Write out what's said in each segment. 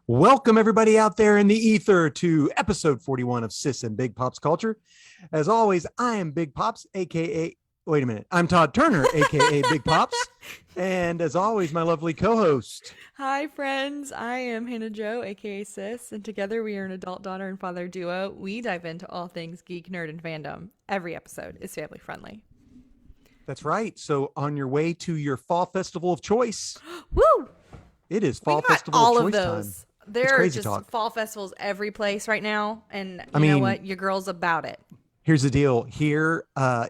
Welcome, everybody out there in the ether, to episode 41 of Sis and Big Pops Culture. As always, I am Big Pops, aka, wait a minute, I'm Todd Turner, aka Big Pops. And as always, my lovely co-host. Hi, friends. I am Hannah Jo, aka Sis, and together we are an adult daughter and father duo. We dive into all things geek, nerd, and fandom. Every episode is family friendly. That's right. So on your way to your fall festival of choice. Woo! It is We fall got festival all of of choice those. time. There are crazy just talk. fall festivals every place right now, and I you know mean, what? Your girl's about it. Here's the deal. Here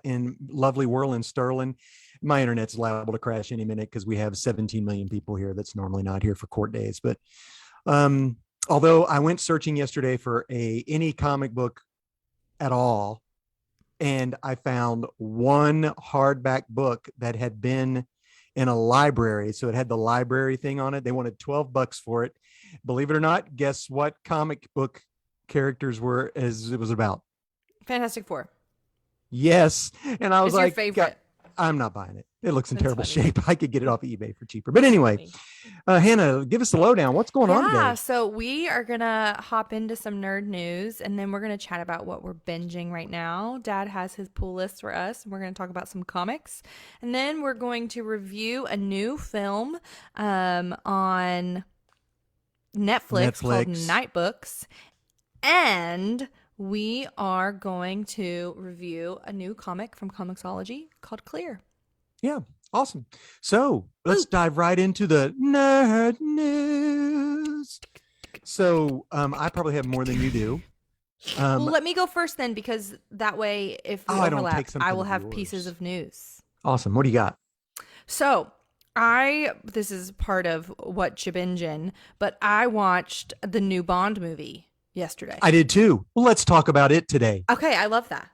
in lovely Whirling Sterling, my internet's liable to crash any minute because we have 17 million people here that's normally not here for court days. But although I went searching yesterday for any comic book at all, and I found one hardback book that had been in a library. So it had the library thing on it. They wanted $12 for it. Believe it or not, guess what comic book characters were as it was about? Fantastic Four. Yes. And I was It's your like, favorite. I'm not buying it. It looks in That's terrible funny. shape. I could get it off eBay for cheaper. But anyway, Hannah, give us the lowdown. What's going on Yeah, today? so we are gonna hop into some nerd news and then we're gonna chat about what we're binging right now. Dad has his pool list for us, and we're gonna talk about some comics. And then we're going to review a new film on Netflix called Netflix. Nightbooks. And we are going to review a new comic from Comixology called Clear. Yeah. Awesome. So let's Woo! dive right into the nerd news. So I probably have more than you do. Well, let me go first then, because that way, if we I don't overlap, take I something will of have pieces yours. of news. Awesome. What do you got? So, this is part of what Chibinjin, but I watched the new Bond movie yesterday. I did too. Well, let's talk about it today. Okay, I love that.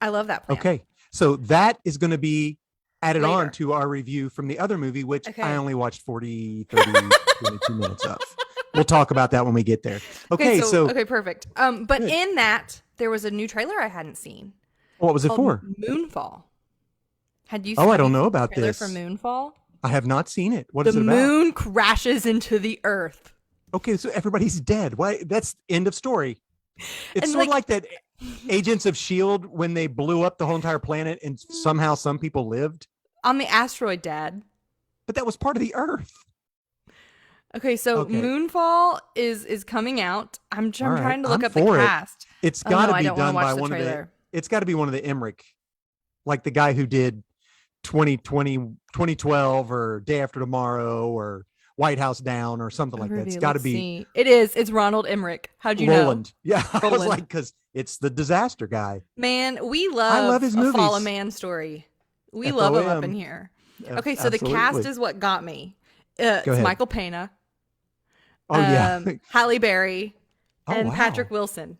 I love that plan. Okay. So that is going to be added on Later. to our review from the other movie, which I Okay. only watched 40, 30, 22 minutes of. We'll talk about that when we get there. Okay. So Okay, perfect. But good. in that, there was a new trailer I hadn't seen What was it called for? Moonfall. Oh, I Have you don't know seen the about trailer for this. Moonfall? I have not seen it. What The is it about? moon crashes into the earth. Okay. So everybody's dead. Why? That's end of story. It's And sort of like that Agents of S.H.I.E.L.D. when they blew up the whole entire planet and somehow some people lived. on the asteroid, Dad. But that was part of the Earth. Okay, so Okay. Moonfall is coming out. I'm All right. trying to look I'm up the for it. cast. It's Oh got no, to I be don't want to done by watch the one of the. trailer. It's got to be one of the Emmerich, like the guy who did 2020, 2012, or Day After Tomorrow, or White House Down, or something like that. It's Review. got to Let's be see. It is. It's Ronald Emmerich. How'd you know? Roland. Yeah, I was Roland. like, because it's the disaster guy. Man, we I love love his a fallen movies. man story. We love them up in FOM. here. Okay, so the Absolutely. cast is what got me. Go It's ahead. Michael Pena, Oh yeah. Halle Berry, Oh and wow. Patrick Wilson.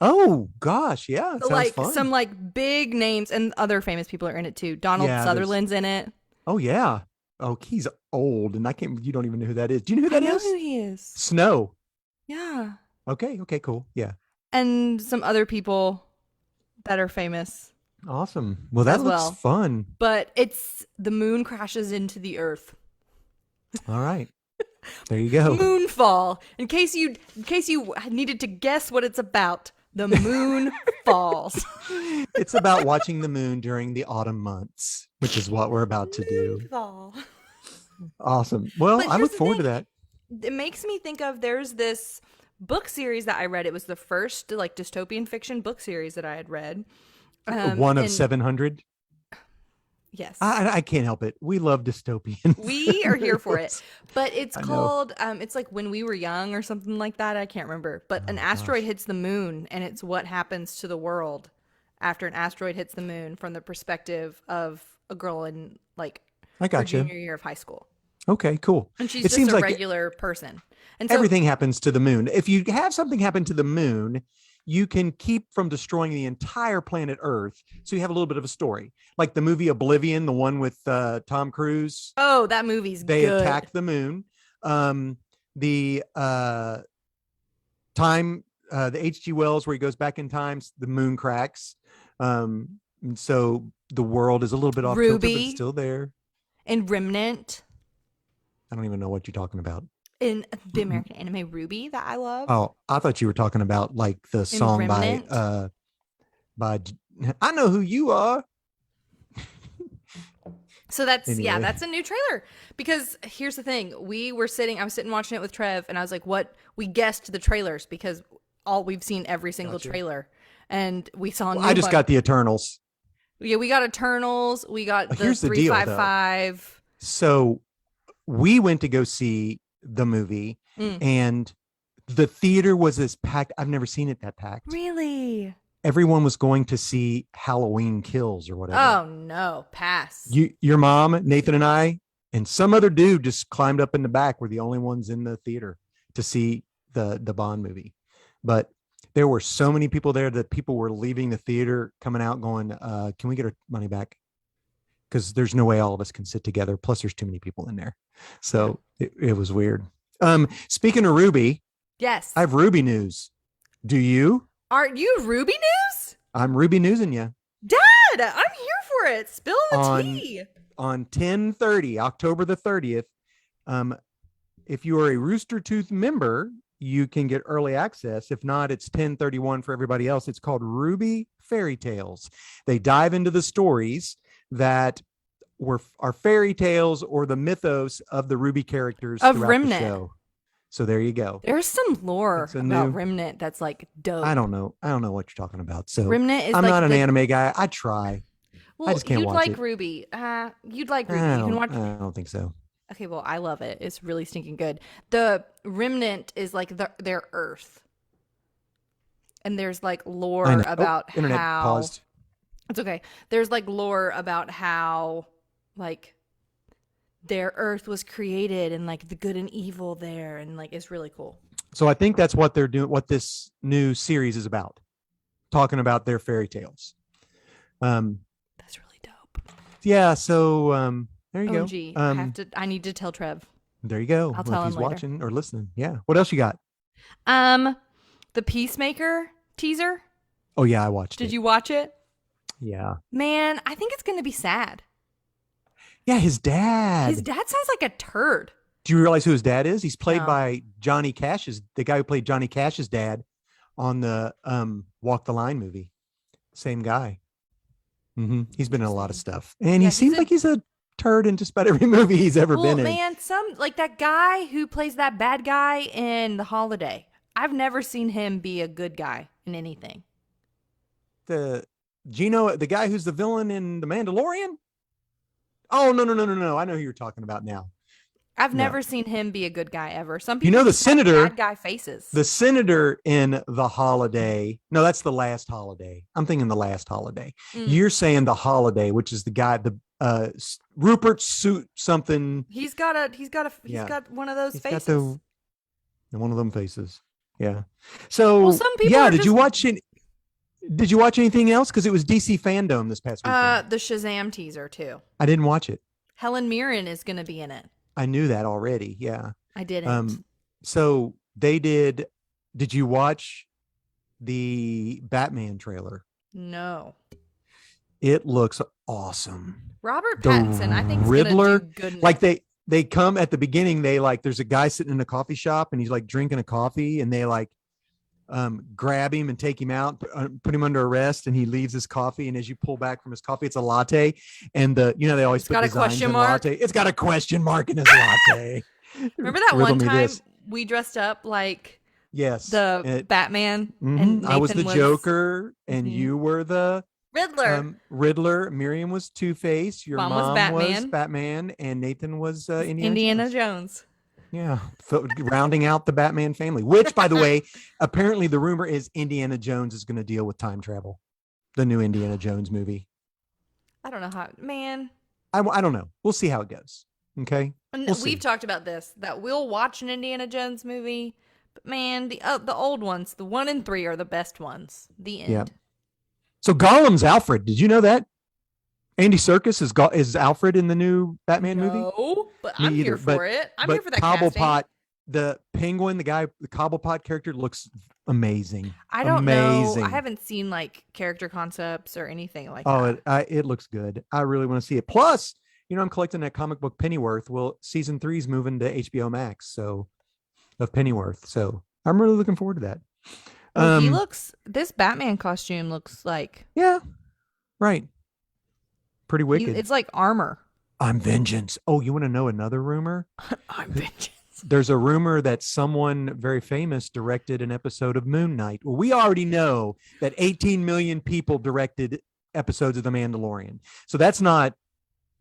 Oh gosh, yeah, it So sounds like fun. some like big names, and other famous people are in it too. Donald Yeah, there's. Sutherland's in it. Oh yeah. Oh, he's old, and I can't. You don't even know who that is. Do you know who I that know is? who he is. Snow. Yeah. Okay. Okay. Cool. Yeah. And some other people that are famous Awesome. Well, that as looks well. fun. But it's the moon crashes into the earth. All right. There you go. Moonfall. In case you needed to guess what it's about, the moon falls. It's about watching the moon during the autumn months, which is what we're about to do. Moonfall. Awesome. Well, But I here's look the forward to thing. that. It makes me think of there's this book series that I read. It was the first like dystopian fiction book series that I had read. One of And 700. yes. I can't help it. We love dystopian. We are here for it. But it's I know. called it's like When We Were Young or something like that. I can't remember. But an Oh, asteroid gosh. hits the moon, and it's what happens to the world after an asteroid hits the moon from the perspective of a girl in like I her got you. junior year of high school. Okay, cool. And she's It just seems a like regular person. And so everything happens to the moon. If you have something happen to the moon, you can keep from destroying the entire planet Earth. So you have a little bit of a story, like the movie Oblivion, the one with Tom Cruise. oh, that movie's They good. attack the moon. The time, the H.G. Wells, where he goes back in time, the moon cracks. And so the world is a little bit off kilter, but Ruby it's still there. and Remnant. I don't even know what you're talking about. In the American anime Ruby that I love. Oh, I thought you were talking about like the In song Remnant. by I know who you are. So that's yeah, Anyway, that's a new trailer. Because here's the thing. I was sitting watching it with Trev and I was like, what we guessed the trailers because all we've seen every single gotcha. trailer. And we saw a Well, I new just one. got the Eternals. Yeah, we got Eternals, we got the Here's the deal, though. 355. So we went to go see the movie, Mm. and the theater was as packed. I've never seen it that packed. Really? Everyone was going to see Halloween Kills or whatever. Oh no, pass. Your mom, Nathan, and I, and some other dude just climbed up in the back. Were the only ones in the theater to see the Bond movie. But there were so many people there that people were leaving the theater, coming out, going, "Can we get our money back?" Because there's no way all of us can sit together. Plus, there's too many people in there, so it was weird. Speaking of Ruby, I Yes. have Ruby news. Do you? Are you Ruby News? I'm Ruby newsing you Dad, I'm here for it. Spill the on tea. on 10/30, October the 30th. Um, if you are a Rooster Tooth member, you can get early access. If not, it's 10/31 for everybody else. It's called Ruby Fairy Tales. They dive into the stories that are fairy tales or the mythos of the Ruby characters Of throughout Remnant. the show. So there you go. There's some lore It's a about new- Remnant that's like dope. I don't know what you're talking about. So Remnant is I'm like not an the- anime guy. I try. Well, I just can't you'd watch like it. Ruby. You'd like Ruby. I You can watch. don't think so. Okay, well, I love it. It's really stinking good. The Remnant is like their Earth, and there's like I lore know. about Internet how. paused. It's okay. There's like lore about how, like, their Earth was created and like the good and evil there, and like it's really cool. So I think that's what they're doing. What this new series is about, talking about their fairy tales. That's really dope. Yeah. So there you OMG, go. I need to tell Trev. There you go. I'll Well, tell if he's him later. watching or listening. Yeah. What else you got? The Peacemaker teaser. Oh yeah, I watched it. Did you watch it? Yeah. Man, I think it's gonna be sad. Yeah, his dad. His dad sounds like a turd. Do you realize who his dad is? He's played No. by Johnny Cash's, the guy who played Johnny Cash's dad on the Walk the Line movie. Same guy. He's been in a lot of stuff, and Yeah, he seems like he's a turd in just about every movie he's ever Well, been in. man, some like that guy who plays that bad guy in The Holiday. I've never seen him be a good guy in anything. The Gino, the guy who's the villain in The Mandalorian. Oh no! I know who you're talking about now. I've No. never seen him be a good guy ever. Some You people know the just have senator- bad guy faces. The senator in The Holiday. No, that's The Last Holiday. I'm thinking The Last Holiday. You're saying The Holiday, which is the guy, the Rupert suit something. He's got Yeah. one of those He's faces. got the one of them faces. Yeah. So Well, some people yeah, are did you just- watch it? Did you watch anything else? Because it was DC fandom this past weekend. The Shazam teaser too. I didn't watch it. Helen Mirren is going to be in it. I knew that already. Yeah. I didn't. So they did. Did you watch the Batman trailer? No. It looks awesome. Robert The Pattinson, I think, is Riddler, going to do good. in Like it. they come at the beginning. They like there's a guy sitting in a coffee shop and he's like drinking a coffee, and they like grab him and take him out, put him under arrest, and he leaves his coffee. And as you pull back from his coffee, it's a latte. And they always It's put got a designs question in mark. latte. It's got a question mark in his latte. Remember that Riddle one me time this. we dressed up like Yes. the Batman Mhm. and I was the Nathan Joker, and Mhm. you were the Riddler. Riddler. Miriam was Two-Face. Your Mom mom was was Batman, and Nathan was Indiana Jones. Yeah, rounding out the Batman family. Which, by the way, apparently the rumor is Indiana Jones is going to deal with time travel. The new Indiana Jones movie. I don't know how. Man, I don't know. We'll see how it goes. Okay. and We'll see. we've talked about this that we'll watch an Indiana Jones movie, but man, the old ones, the 1 and 3 are the best ones. The end. Yeah. So Gollum's Alfred. Did you know that? Andy Serkis is Alfred in the new Batman movie. No, but Me I'm here either, for it. I'm here for that casting. Cobblepot, the penguin, the Cobblepot character looks amazing. I don't know. Amazing. I haven't seen like character concepts or anything like Oh, that. it looks good. I really want to see it. Plus, I'm collecting that comic book Pennyworth. Well, season 3 is moving to HBO Max, so of Pennyworth. So I'm really looking forward to that. Oh, Um, this Batman costume looks like yeah, right. Pretty wicked. it's like armor. I'm vengeance. Oh, you want to know another rumor? I'm vengeance. There's a rumor that someone very famous directed an episode of Moon Knight. Well, we already know that 18 million people directed episodes of The Mandalorian. So that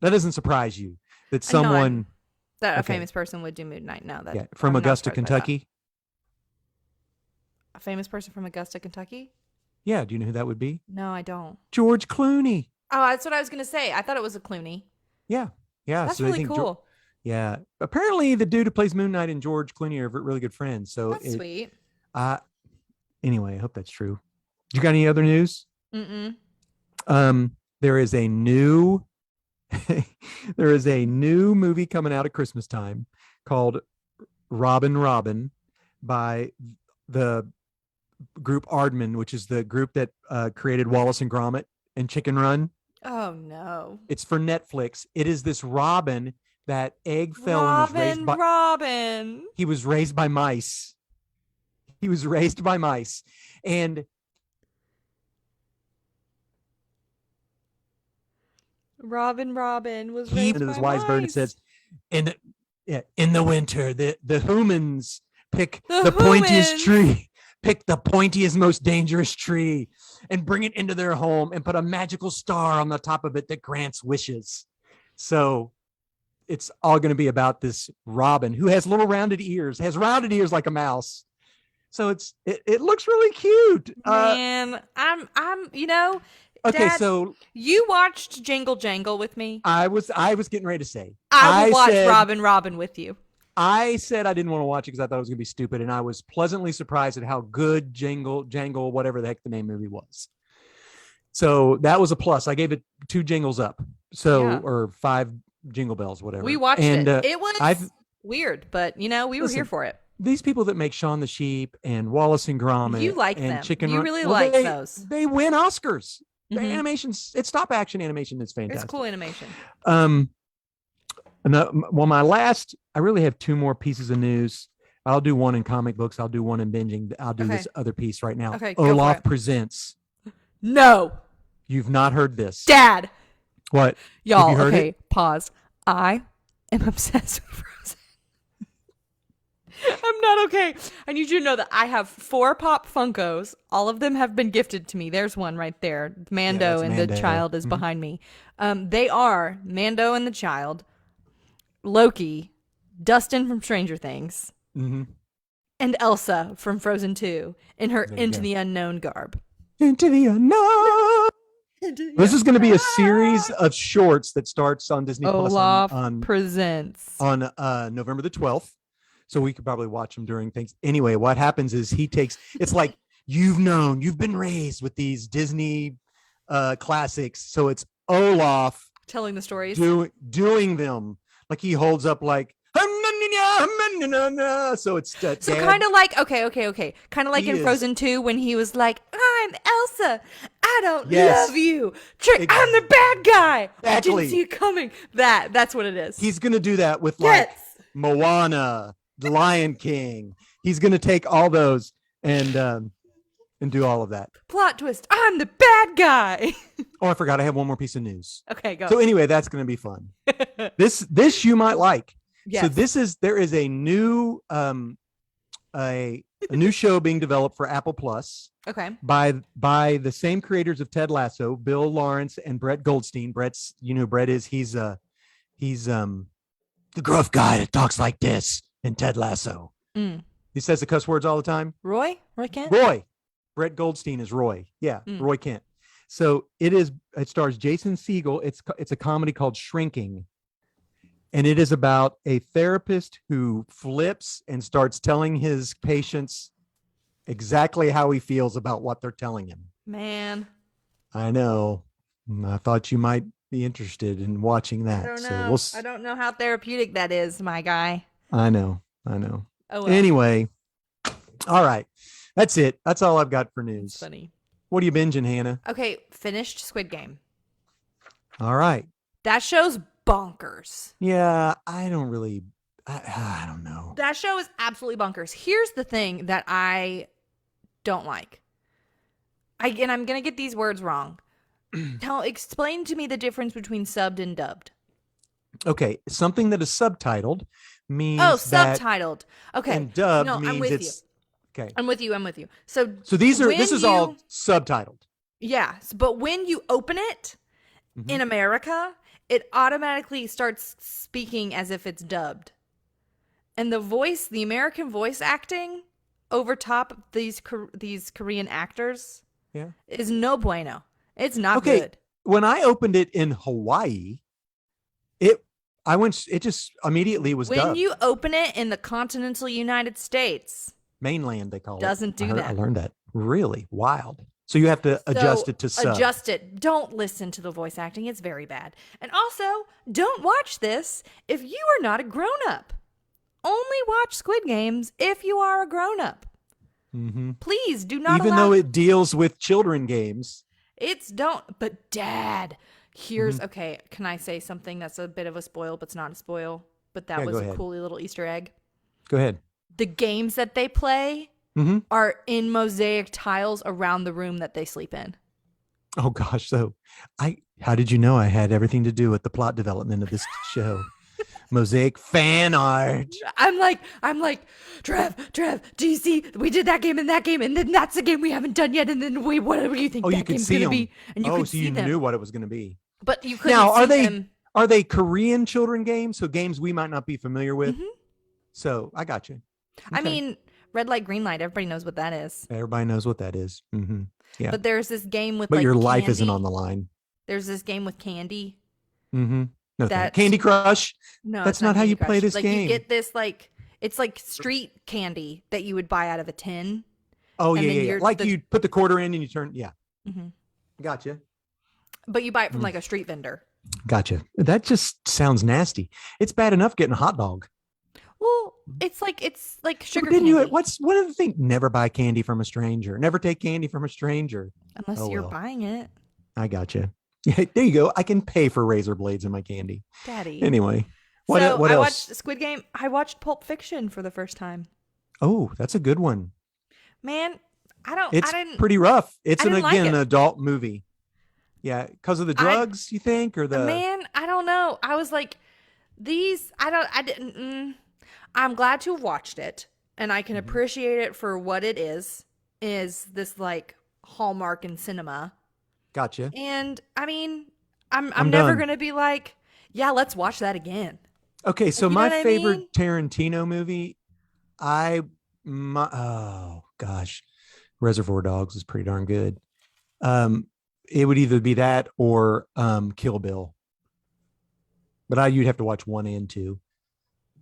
doesn't surprise you that I know someone, that a okay, famous person would do Moon Knight. No, that yeah, from I'm not Augusta, surprised by that. Kentucky. A famous person from Augusta, Kentucky? Yeah, do you know who that would be? No, I don't. George Clooney. Oh, that's what I was gonna say. I thought it was a Clooney. Yeah, yeah. That's So they really think, cool. yeah. Apparently, the dude who plays Moon Knight and George Clooney are really good friends. So That's sweet. Uh, anyway, I hope that's true. You got any other news? Mm-mm. There is a new there is a new movie coming out at Christmas time called Robin by the group Aardman, which is the group that created Wallace and Gromit and Chicken Run. Oh no. It's for Netflix. It is this Robin that egg fell and was raised by Robin. he was raised by mice. He was raised by mice. And Robin was he raised into by this wise bird and mice. says, in the winter, the humans pick The pointiest humans. tree, pick the pointiest, most dangerous tree, and bring it into their home and put a magical star on the top of it that grants wishes. So it's all going to be about this Robin who has little rounded ears, has rounded ears like a mouse. So it looks really cute. Man, I'm Okay, Dad, so you watched Jangle Jangle with me. I was getting ready to say I will watch said, Robin with you. I said I didn't want to watch it because I thought it was going to be stupid, and I was pleasantly surprised at how good Jangle, whatever the heck the name movie was. So that was a plus. I gave it 2 jingles up, or 5 jingle bells, whatever. We watched and, it. It was weird, but we were here for it. These people that make Shaun the Sheep and Wallace and Gromit, You like and them. Chicken You Run, really like those. They win Oscars. The Mhm. animation's it's stop action animation is fantastic. It's cool animation. I really have 2 more pieces of news. I'll do one in comic books. I'll do one in binging. I'll do this other piece right now. Okay, go for Olaf it. Presents. No, You've not heard this. Dad. What? Y'all, Have you heard okay, it? pause. I am obsessed with Frozen. I'm not okay. I need you to know that I have 4 Pop Funkos. All of them have been gifted to me. There's one right there. Mando that's and Mando. the child is Mhm. behind me. They are Mando and the child, Loki, Dustin from Stranger Things, Mm-hmm. and Elsa from Frozen 2 in her There you Into go. the Unknown garb. Into the unknown. This is going to be a series of shorts that starts on Disney Plus Olaf on presents. November the 12th. So we could probably watch them during things. Anyway, what happens is it's like you've been raised with these Disney classics. So it's Olaf Telling the stories. doing them. Like he holds up like, so it's So Dad- kind of like okay. Kind of like He in is- Frozen 2 when he was like, "I'm Elsa. I don't Yes. love you. Trick, I'm the bad guy. I Exactly. didn't see it coming." That's what it is. He's gonna do that with like Yes. Moana, The Lion King. He's gonna take all those and do all of that. Plot twist. I'm the bad guy. Oh, I forgot. I have one more piece of news. Okay, go. So anyway, that's gonna be fun. This you might like. Yes. So there is a new a new show being developed for Apple Plus Okay. by the same creators of Ted Lasso, Bill Lawrence and Brett Goldstein. Brett's Brett is he's the gruff guy that talks like this in Ted Lasso. Mm. He says the cuss words all the time. Roy Kent? Roy. Brett Goldstein is Roy. Yeah, Roy Kent. So it stars Jason Segel. It's a comedy called Shrinking. And it is about a therapist who flips and starts telling his patients exactly how he feels about what they're telling him. Man. I know. I thought you might be interested in watching that. I don't So know. I don't know how therapeutic that is, my guy. I know. Oh, well. Anyway, all right. That's it. That's all I've got for It's news. funny. What are you binging, Hannah? Okay, finished Squid Game. All right. That show's bonkers. Yeah, I don't really. I don't know. That show is absolutely bonkers. Here's the thing that I don't like. And I'm gonna get these words wrong. Explain to me the difference between subbed and dubbed. Okay, something that is subtitled Oh, means that, subtitled. Okay. and dubbed No, I'm means with you. it's okay. I'm with you. I'm with you. So So this is all subtitled. yeah. But when you open it in America, it automatically starts speaking as if it's dubbed. And the American voice acting over top of these Korean actors Yeah. is no bueno. It's not Okay. good. When I opened it in Hawaii, it just immediately was When dubbed. you open it in the continental United States, Mainland, they call doesn't it. do that. I learned that. Really wild. So you have to adjust it to sub. Adjust it. Don't listen to the voice acting. It's very bad. And also, don't watch this if you are not a grown-up. Only watch Squid Games if you are a grown-up. Mm-hmm. Please do not Even though it deals with children games. But Dad, here's, okay, can I say something that's a bit of a spoil, but it's not a spoil? But that was a cool little Easter egg. Go ahead. The games that they play are in mosaic tiles around the room that they sleep in. Oh gosh, so how did you know I had everything to do with the plot development of this show? Mosaic fan art. I'm like, Trev, do you see? We did that game, and then that's the game we haven't done yet, and then wait, what do you think that game's gonna be? And you could see them. Knew what it was gonna be. But you couldn't see them. Are they Korean children games? So games we might not be familiar with. So I got you. Okay. I mean, red light, green light. Everybody knows what that is. Everybody knows what that is. Yeah. But there's this game with but your life candy. isn't on the line. There's this game with candy. No, Candy Crush. No, that's not how you play this game. You get this it's like street candy that you would buy out of a tin. Oh yeah. Like you put the quarter in and you turn. Yeah. Gotcha. But you buy it from like a street vendor. Gotcha. That just sounds nasty. It's bad enough getting a hot dog. Well, it's like sugar Didn't candy. What's one of the things? Never buy candy from a stranger. Never take candy from a stranger. Unless you're buying it. I gotcha. Yeah, there you go. I can pay for razor blades in my candy. Daddy. Anyway, what else? I watched Squid Game. I watched Pulp Fiction for the first time. Oh, that's a good one. Man, It's pretty rough. It's an adult movie. Yeah, because of the drugs, you think, or the man? I don't know. I was like, I didn't. I'm glad to have watched it, and I can appreciate it for what it is. Is this like Hallmark in cinema? Gotcha. And I mean, I'm never gonna be like, yeah, let's watch that again. Okay, so my favorite Tarantino movie, oh gosh, Reservoir Dogs is pretty darn good. It would either be that or Kill Bill. But you'd have to watch 1 and 2.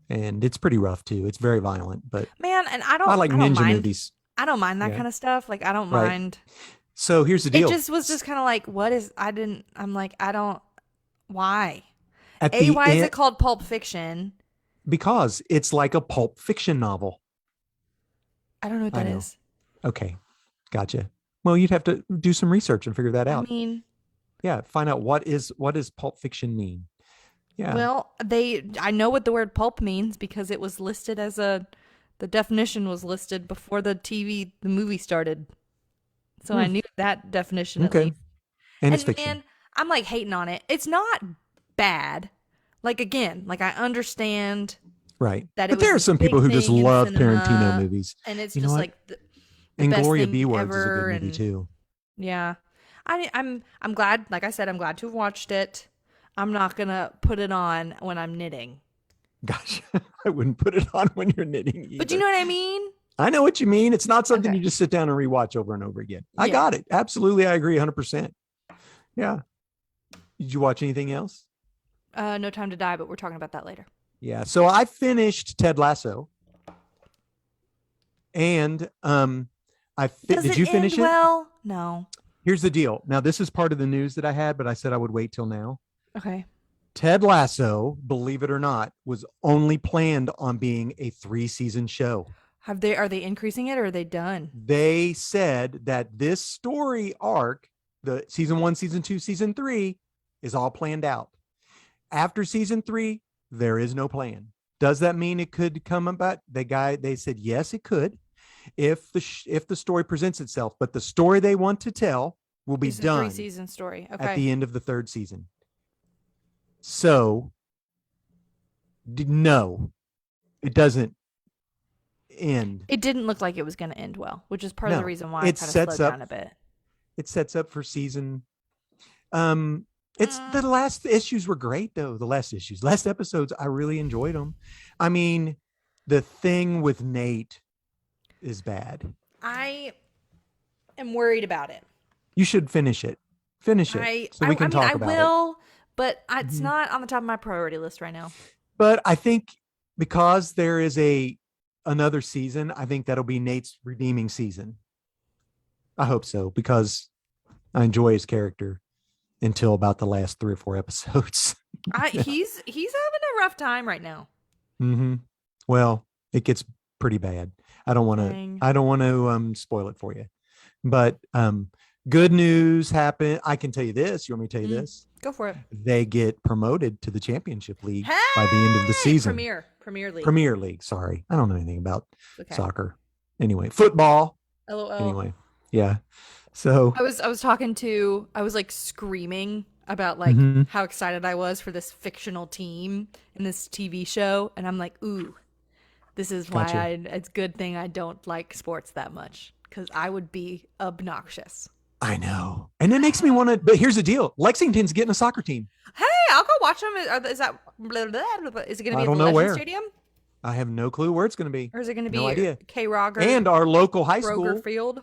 And it's pretty rough too. It's very violent, but man, and I like ninja movies. I don't mind that kind of stuff. Like I don't mind. So here's the deal. It just was just kind of like, why? Why is it called Pulp Fiction? Because it's like a Pulp Fiction novel. I don't know what that is. Okay. Gotcha. Well, you'd have to do some research and figure that out. I mean, yeah, find out what does Pulp Fiction mean? Yeah. Well, I know what the word pulp means because it was listed as the definition was listed before the movie started. So I knew that definition at least. And it's fiction. And I'm like hating on it. It's not bad. Like again, like I understand. Right. That but there are some people who just love Tarantino movies. And it's just like the and best Gloria thing B. Words is a ever, good movie too. Yeah. I'm glad, like I said, I'm glad to have watched it. I'm not gonna put it on when I'm knitting. Gosh, I wouldn't put it on when you're knitting either. But you know what I mean? I know what you mean. It's not something you just sit down and rewatch over and over again. I got it. Absolutely. I agree 100%. Yeah. Did you watch anything else? No Time to Die, but we're talking about that later. Yeah. So I finished Ted Lasso. And did you finish it? Well, no. Here's the deal. Now, this is part of the news that I had, but I said I would wait till now. Okay. Ted Lasso, believe it or not, was only planned on being a 3-season show. Are they increasing it or are they done? They said that this story arc, the season 1, season 2, season 3, is all planned out. After season 3, there is no plan. Does that mean it could come about? They said yes, it could, if the story presents itself. But the story they want to tell will be It's a three done season story. at Okay. the end of the third season. So no, it doesn't end. It didn't look like it was going to end well, which is part of the No, reason why I it kind of sets slowed up. down a bit. It sets up for season. It's the last issues were great though. Last episodes, I really enjoyed them. I mean, the thing with Nate is bad. I am worried about it. You should finish it. So we can talk about it. I will, but it's Mhm. not on the top of my priority list right now. But I think because there is another season, I think that'll be Nate's redeeming season. I hope so, because I enjoy his character until about the last 3 or 4 episodes. He's having a rough time right now. Mm-hmm. Well, it gets pretty bad. I don't want to spoil it for you, but good news happened. I can tell you this. You want me to tell you this? Go for it. They get promoted to the championship league by the end of the season. Premier League. Sorry, I don't know anything about soccer. Anyway, football. LOL. Anyway, yeah. So I was like screaming about like how excited I was for this fictional team in this TV show, and I'm like, ooh, this is why it's a good thing I don't like sports that much, because I would be obnoxious. I know, and it makes me want to. But here's the deal: Lexington's getting a soccer team. Hey, I'll go watch them. Is that is it going to be at the Legend Stadium? I have no clue where it's going to be. Or is it going to no be idea. K. Roger and our local high school Kroger Field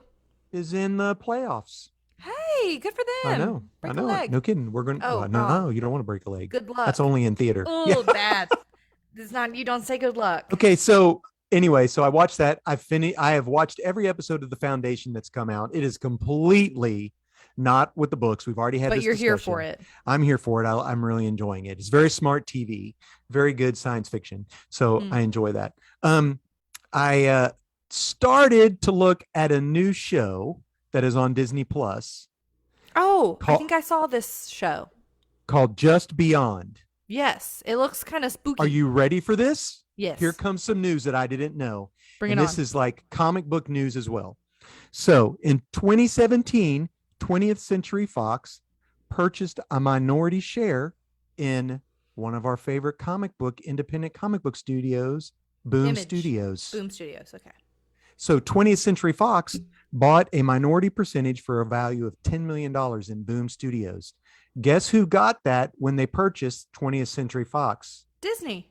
is in the playoffs. Hey, good for them. I know. Break I know. a leg. No kidding. We're going. Oh, no, you don't want to break a leg. Good luck. That's only in theater. Oh, bad. It's not. You don't say good luck. Okay, so anyway, so I watched that. I have watched every episode of The Foundation that's come out. It is completely not with the books. We've already had. But this you're discussion. here for it. I'm here for it. I'm really enjoying it. It's very smart TV, very good science fiction. So I enjoy that. I started to look at a new show that is on Disney Plus. Oh, I think I saw this show called Just Beyond. Yes, it looks kind of spooky. Are you ready for this? Yes. Here comes some news that I didn't know. Bring it on. This is like comic book news as well. So in 2017, 20th Century Fox purchased a minority share in one of our favorite independent comic book studios, Boom Studios. Boom Studios, okay. So 20th Century Fox bought a minority percentage for a value of $10 million in Boom Studios. Guess who got that when they purchased 20th Century Fox? Disney.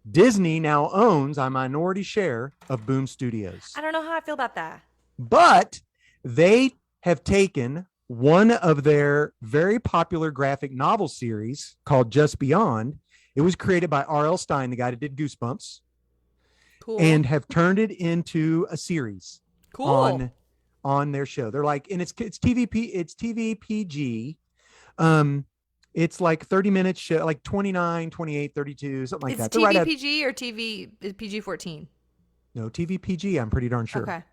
Disney now owns a minority share of Boom Studios. I don't know how I feel about that. But they have taken one of their very popular graphic novel series called Just Beyond. It was created by R.L. Stine, the guy that did Goosebumps. Cool. And have turned it into a series. Cool. On their show. They're like, and it's TV PG. It's like 30 minutes show, like 29, 28, 32, something like that. It's TV PG or TV PG-14? No, TV PG, I'm pretty darn sure. Okay.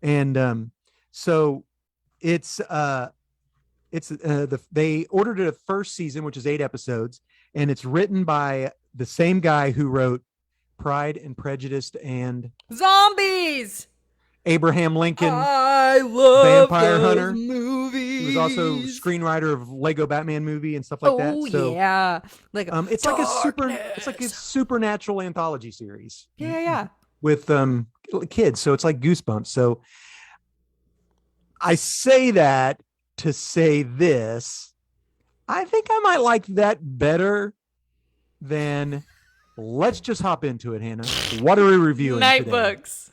And so they ordered it a first season, which is 8 episodes, and it's written by the same guy who wrote Pride and Prejudice and Zombies. Abraham Lincoln. I love Vampire those Hunter. movies. He was also screenwriter of Lego Batman movie and stuff like that. So yeah, like it's like a supernatural anthology series. Yeah. With kids, so it's like Goosebumps. So I say that to say this. I think I might like that better than. Let's just hop into it, Hannah. What are we reviewing today? Nightbooks.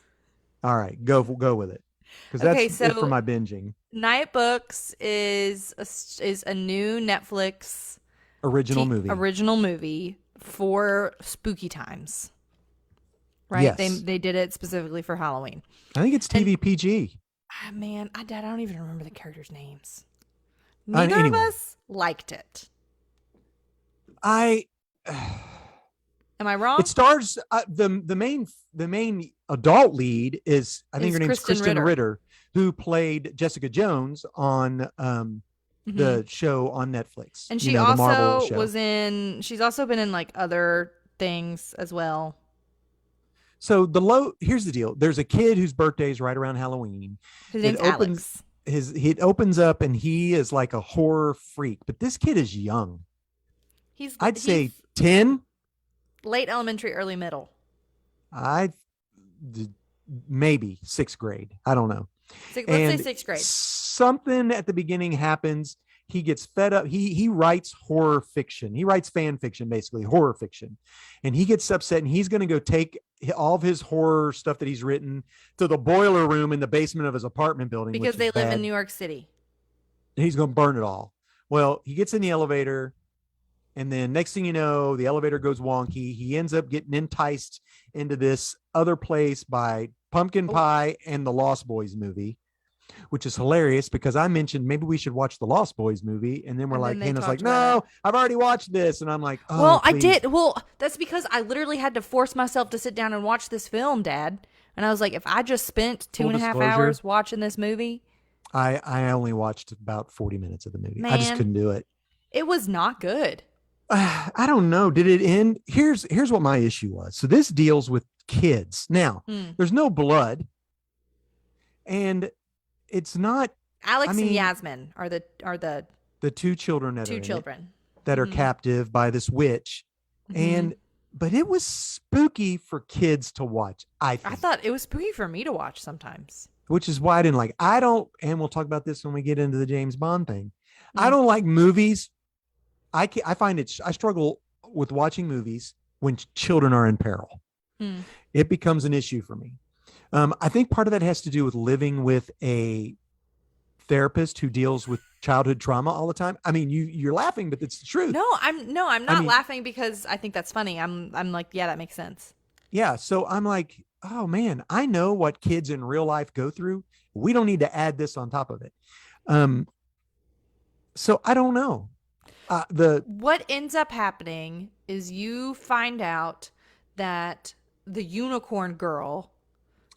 All right, go with it, because that's it for my binging. Nightbooks is a new Netflix original movie for spooky times. Right? Yes. They did it specifically for Halloween. I think it's TV PG. Man, I don't even remember the characters' names. Neither of us liked it. Am I wrong? It stars the main adult lead is I think her name's Kristen Ritter, who played Jessica Jones on the show on Netflix. And she also was in. She's also been in like other things as well. So here's the deal. There's a kid whose birthday is right around Halloween. His It name's opens Alex. it opens up and he is like a horror freak, but this kid is young. I'd say He's 10. late elementary, early middle. I maybe 6th grade. I don't know. Let's say And sixth grade. something at the beginning happens. He gets fed up. He writes horror fiction. He writes fan fiction, basically horror fiction. And he gets upset and he's going to go take all of his horror stuff that he's written to the boiler room in the basement of his apartment building, Because which they is live in bad. New York City. He's going to burn it all. Well, he gets in the elevator, and then next thing you know, the elevator goes wonky. He ends up getting enticed into this other place by Pumpkin Oh, Pie and the Lost Boys movie, which is hilarious because I mentioned maybe we should watch the Lost Boys movie. And then we're and like, then they Hannah's like, talked about it. no, I've already watched this. And I'm like, oh, Well, I please. did. Well, that's because I literally had to force myself to sit down and watch this film, Dad. And I was like, if I just spent two Full and a half disclosure, hours watching this movie, I only watched about 40 minutes of the movie. I just man, couldn't do it. it was not good. I don't know. Did it end? Here's what my issue was. So this deals with kids. Now, Hmm. there's no blood, and it's not. Alex I mean, and Yasmin are the two children that are two in it children. that are Mhm. captive by this witch, Mhm. and but it was spooky for kids to watch. I I think, thought it was spooky for me to watch sometimes. which is why I didn't like. I don't, and we'll talk about this when we get into the James Bond thing. I Mm. don't like movies. I find it. I struggle with watching movies when children are in peril. Mm. It becomes an issue for me. I think part of that has to do with living with a therapist who deals with childhood trauma all the time. I mean, you're laughing, but it's the truth. I'm I not mean, laughing because I think that's funny. I'm like, yeah, that makes sense. yeah. So I'm like, oh man, I know what kids in real life go through. We don't need to add this on top of it. Um, so I don't know. The What ends up happening is you find out that the unicorn girl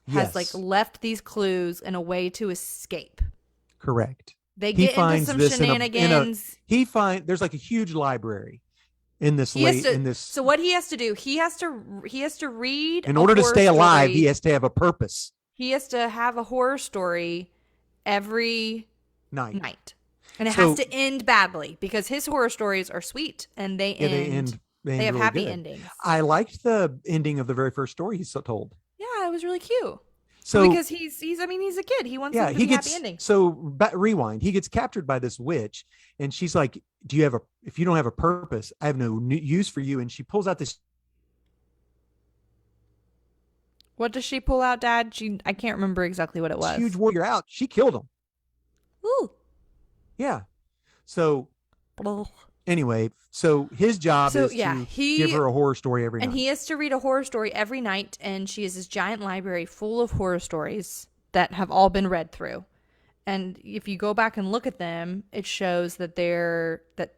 has like Yes, left these clues in a way to escape. correct. They He get into finds some this shenanigans. there's like a huge library in this He has late to. in So this what he has to do? He has to read in a order to horror stay alive, story. he has to have a purpose. He has to have a horror story every Night. night, and it has So to end badly because his horror stories are sweet and they yeah, end. They have really happy good. endings. I liked the ending of the very first story he told. Yeah, it was really cute. So Because he's I mean he's a kid. He wants yeah, them to he be happy gets endings. so rewind. He gets captured by this witch, and she's like, "Do you have a? If you don't have a purpose, I have no use for you." And she pulls out this What does she pull out, Dad? I can't remember exactly what it was. huge warrior out. She killed him. Ooh. Yeah. So Ugh. anyway, so his job So is yeah, to give her a horror story every night. he has to read a horror story every night, and she has this giant library full of horror stories that have all been read through. And if you go back and look at them, it shows that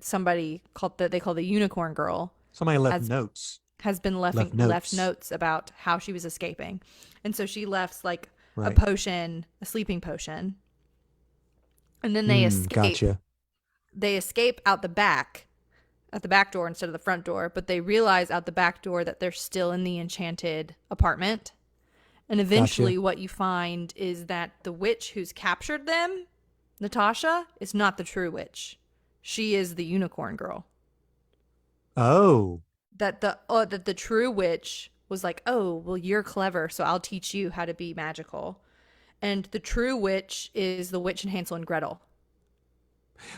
somebody called that they call the unicorn girl Somebody left has notes. has been left notes. notes about how she was escaping. And so she left like a Right. potion, a sleeping potion. And then they escape. Gotcha. They escape out the back, at the back door instead of the front door, but they realize out the back door that they're still in the enchanted apartment. And eventually what you find is that the witch who's captured them, Natasha, is not the true witch. She is the unicorn girl. Oh, That the true witch was like, "Oh, well you're clever, so I'll teach you how to be magical." And the true witch is the witch in Hansel and Gretel.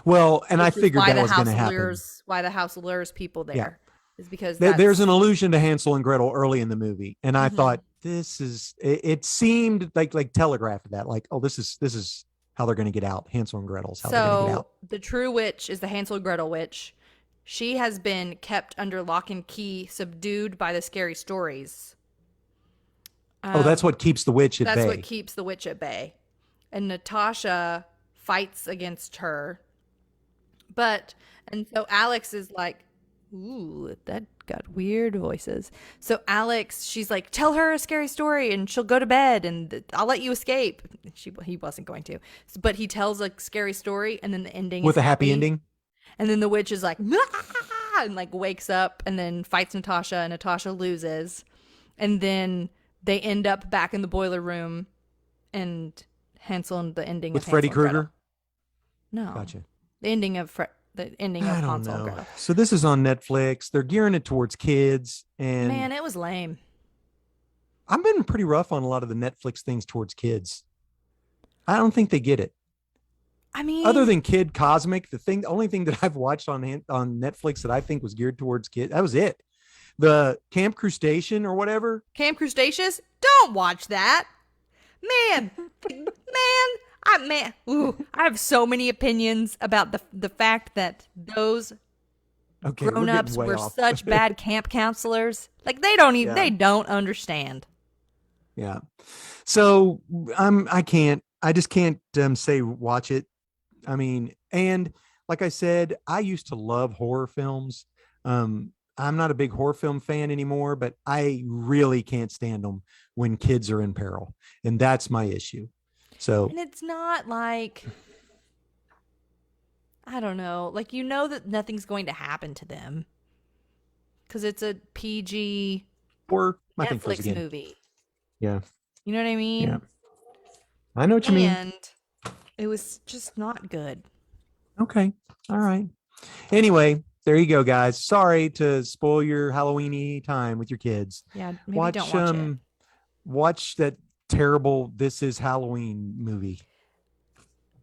well, and I Which is figured why that was going to happen. why the house lures people Yeah. there. Is because There's an allusion to Hansel and Gretel early in the movie, and I Mhm. thought this is. It seemed like telegraphed that, like, oh, this is how they're going to get out. Hansel and Gretel's how they're going to get So out. the true witch is the Hansel and Gretel witch. She has been kept under lock and key, subdued by the scary stories. Oh, that's what keeps the witch at That's bay. what keeps the witch at bay. And Natasha fights against her. And so Alex is like, ooh, that got weird voices. So Alex, she's like, tell her a scary story and she'll go to bed and I'll let you escape. He wasn't going to. But he tells a scary story and then the ending With is a happy ending. And then the witch is like, and like wakes up and then fights Natasha, and Natasha loses. And then they end up back in the boiler room, and Hansel and the ending With of Freddy Hansel and Gretel. Krueger. No, Gotcha. the ending I of don't Hansel and know. Gretel. So this is on Netflix. They're gearing it towards kids, and Man, it was lame. I've been pretty rough on a lot of the Netflix things towards kids. I don't think they get it. I Other mean, than Kid Cosmic, the only thing that I've watched on Netflix that I think was geared towards kids, that was it. The Camp Crustacean or whatever. Camp Crustaceous, don't watch that. Man, I have so many opinions about the fact that those Okay, we're getting grown-ups way were off. such bad camp counselors. Like they don't even Yeah, they don't understand. yeah. So I just can't say watch it. I mean, and like I said, I used to love horror films. I'm not a big horror film fan anymore, but I really can't stand them when kids are in peril, and that's my issue. So And it's not like, I don't know, like that nothing's going to happen to them because it's a PG or my thing froze Netflix again. movie. Yeah, You know what I yeah. mean? I know what you mean. And it was just not good. Okay, all right. Anyway, there you go, guys. Sorry to spoil your Halloweeny time with your kids. Yeah, maybe don't Watch watch it. watch that terrible This Is Halloween movie.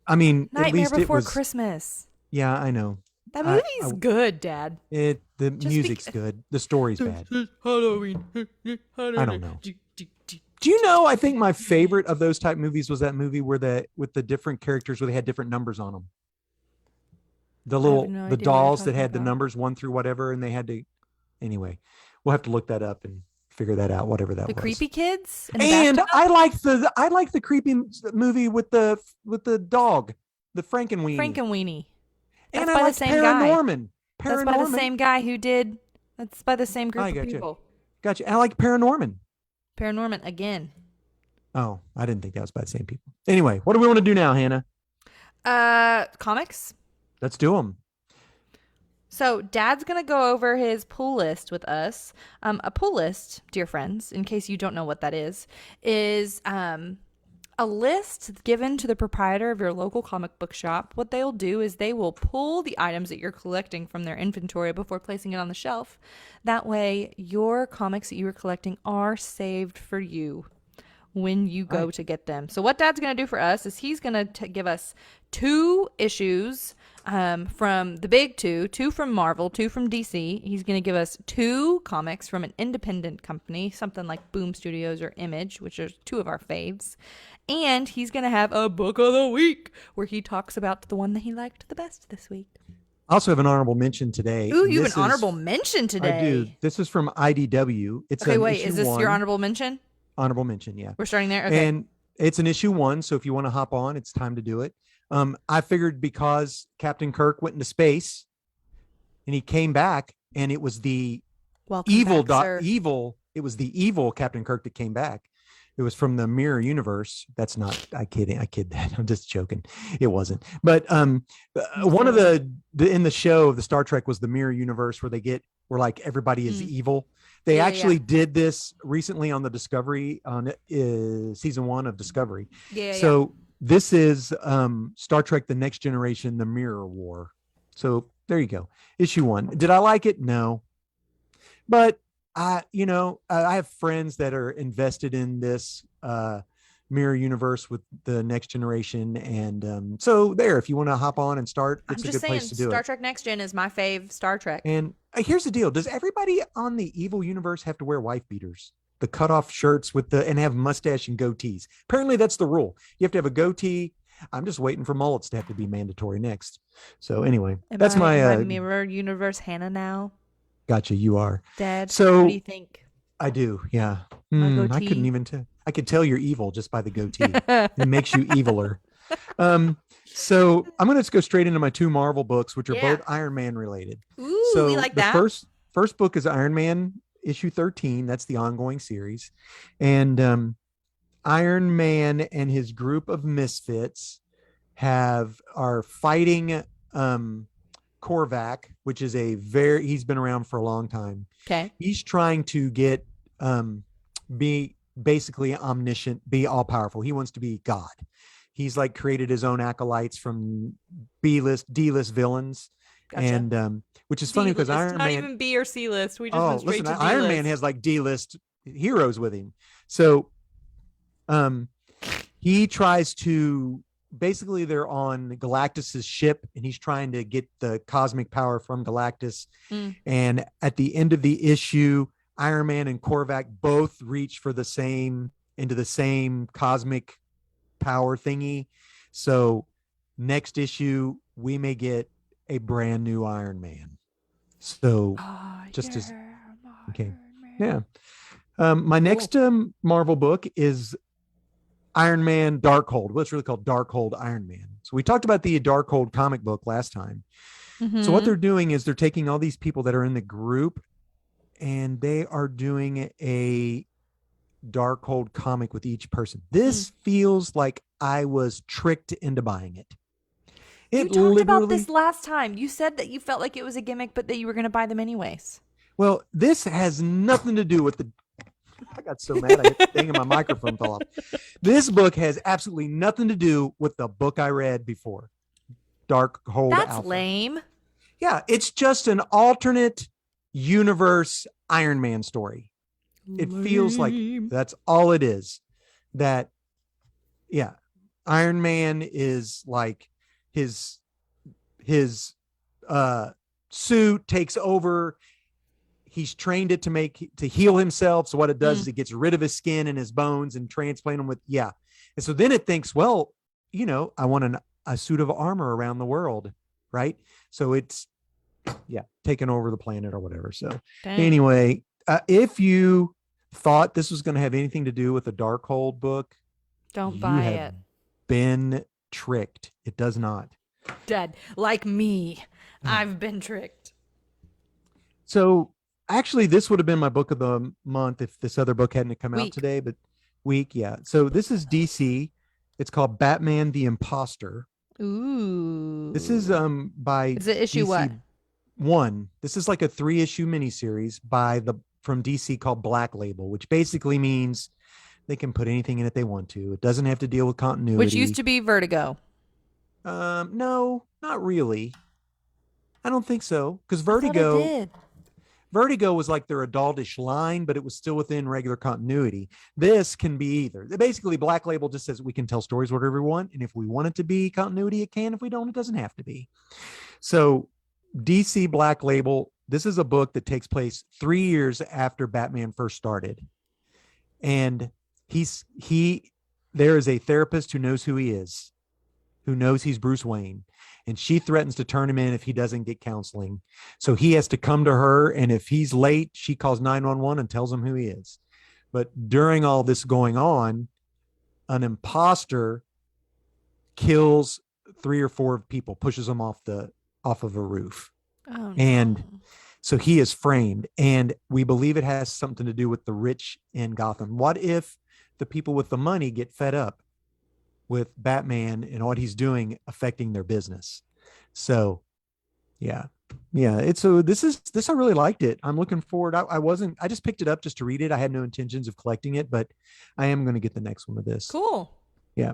I mean, at Nightmare least it Before was. Christmas. Yeah, I know. That I movie's good, Dad. the Just music's good. The story's bad. Halloween. I don't know. Do you know? I think my favorite of those type movies was that movie where with the different characters where they had different numbers on them. I have no The idea what you're dolls that talking had the about. numbers 1 through whatever, and they had to. Anyway, we'll have to look that up and figure that out. Whatever that The was. creepy kids in the And bathtub? I like the creepy movie with the dog, the Frankenweenie. Frankenweenie. And That's I by the liked same guy. Paranorman. That's by the same guy who did. That's by the same group I of got you. people. Gotcha. I like Paranorman. Paranorman again. Oh, I didn't think that was by the same people. Anyway, what do we want to do now, Hannah? Comics. Let's do them. So, Dad's going to go over his pull list with us. A pull list, dear friends, in case you don't know what that is a list given to the proprietor of your local comic book shop. What they'll do is they will pull the items that you're collecting from their inventory before placing it on the shelf. That way, your comics that you are collecting are saved for you when you go to get them. So what Dad's going to do for us is he's going to give us 2 issues from the big two from Marvel, 2 from DC. He's going to give us 2 comics from an independent company, something like Boom Studios or Image, which are 2 of our faves. And he's going to have a book of the week where he talks about the one that he liked the best this week. I also have an honorable mention today. Ooh, you have an honorable mention today. I do. This is from IDW. It's okay, wait, issue is this 1. your honorable mention? Honorable mention, yeah. We're starting there? Okay. And it's an issue 1, so if you want to hop on, it's time to do it. I figured because Captain Kirk went into space and he came back, and it was the Welcome evil back, sir. it was the evil Captain Kirk that came back. It was from the mirror universe. That's not, I kid that. I'm just joking. It wasn't. But one of the in the show, the Star Trek was the mirror universe where like everybody is evil. They actually did this recently on the Discovery on season 1 of Discovery. So this is Star Trek: The Next Generation, The Mirror War. So there you go. Issue 1. Did I like it? No. But I have friends that are invested in this mirror universe with the Next Generation, and so there, if you want to hop on and start, it's a good place to do Star it. Trek Next Gen is my fave Star Trek. And here's the deal: does everybody on the evil universe have to wear wife beaters, the cutoff shirts and have mustache and goatees? Apparently, that's the rule. You have to have a goatee. I'm just waiting for mullets to have to be mandatory next. So anyway, that's my mirror universe Hannah now. Gotcha. You are. Dad, so what do you think? I do. Yeah. My I couldn't even tell. I could tell you're evil just by the goatee. It makes you eviler. So I'm going to go straight into my 2 Marvel books, which are both Iron Man related. Ooh, so we like the that. First book is Iron Man issue 13. That's the ongoing series. And Iron Man and his group of misfits are fighting Korvac, which is he's been around for a long time. Okay. He's trying to get be basically omniscient, be all powerful. He wants to be God. He's like created his own acolytes from B-list, D-list villains. Gotcha. And which is funny because Iron not Man, even B or C list. We just went straight to D-list. Iron Man has like D-list heroes with him. So he tries to basically, they're on Galactus's ship and he's trying to get the cosmic power from Galactus. And at the end of the issue, Iron Man and Korvac both reach for the same cosmic power thingy. So next issue, we may get a brand new Iron Man. So okay. Yeah. My next Marvel book is Iron Man Darkhold. Well, it's really called Darkhold Iron Man. So we talked about the Darkhold comic book last time. So what they're doing is they're taking all these people that are in the group and they are doing a Darkhold comic with each person. This feels like I was tricked into buying it. You talked about this last time. You said that you felt like it was a gimmick, but that you were going to buy them anyways. Well, this has nothing to do with I got so mad I hit the thing and my microphone fell off. This book has absolutely nothing to do with the book I read before. Darkhold That's Alfred. Lame. Yeah, it's just an alternate universe Iron Man story. It feels like that's all it is. That, yeah, Iron Man is like his suit takes over. He's trained it to heal himself. So what it does is it gets rid of his skin and his bones and transplant them with, And so then it thinks, well, I want a suit of armor around the world. Right. So it's, taking over the planet or whatever. So anyway, if you thought this was going to have anything to do with the Darkhold book, don't buy it. Been tricked. It does not. Dead. Like me. I've been tricked. So actually, this would have been my book of the month if this other book hadn't come out today, but So this is DC. It's called Batman the Imposter. Ooh. This is by Is it issue DC 1. This is like a 3-issue miniseries from DC called Black Label, which basically means they can put anything in it they want to. It doesn't have to deal with continuity. Which used to be Vertigo. No, not really. I don't think so, because Vertigo was like their adultish line, but it was still within regular continuity. This can be either. Basically, Black Label just says we can tell stories whatever we want, and if we want it to be continuity, it can. If we don't, it doesn't have to be. So DC Black Label, this is a book that takes place 3 years after Batman first started. And there is a therapist who knows who he is, who knows he's Bruce Wayne. And she threatens to turn him in if he doesn't get counseling. So he has to come to her. And if he's late, she calls 911 and tells him who he is. But during all this going on, an imposter kills 3 or 4 people, pushes them off of a roof. Oh, no. And so he is framed. And we believe it has something to do with the rich in Gotham. What if the people with the money get fed up with Batman and what he's doing affecting their business? So this I really liked it. I'm looking forward. I just picked it up just to read it. I had no intentions of collecting it, but I am going to get the next one of this. Cool. Yeah.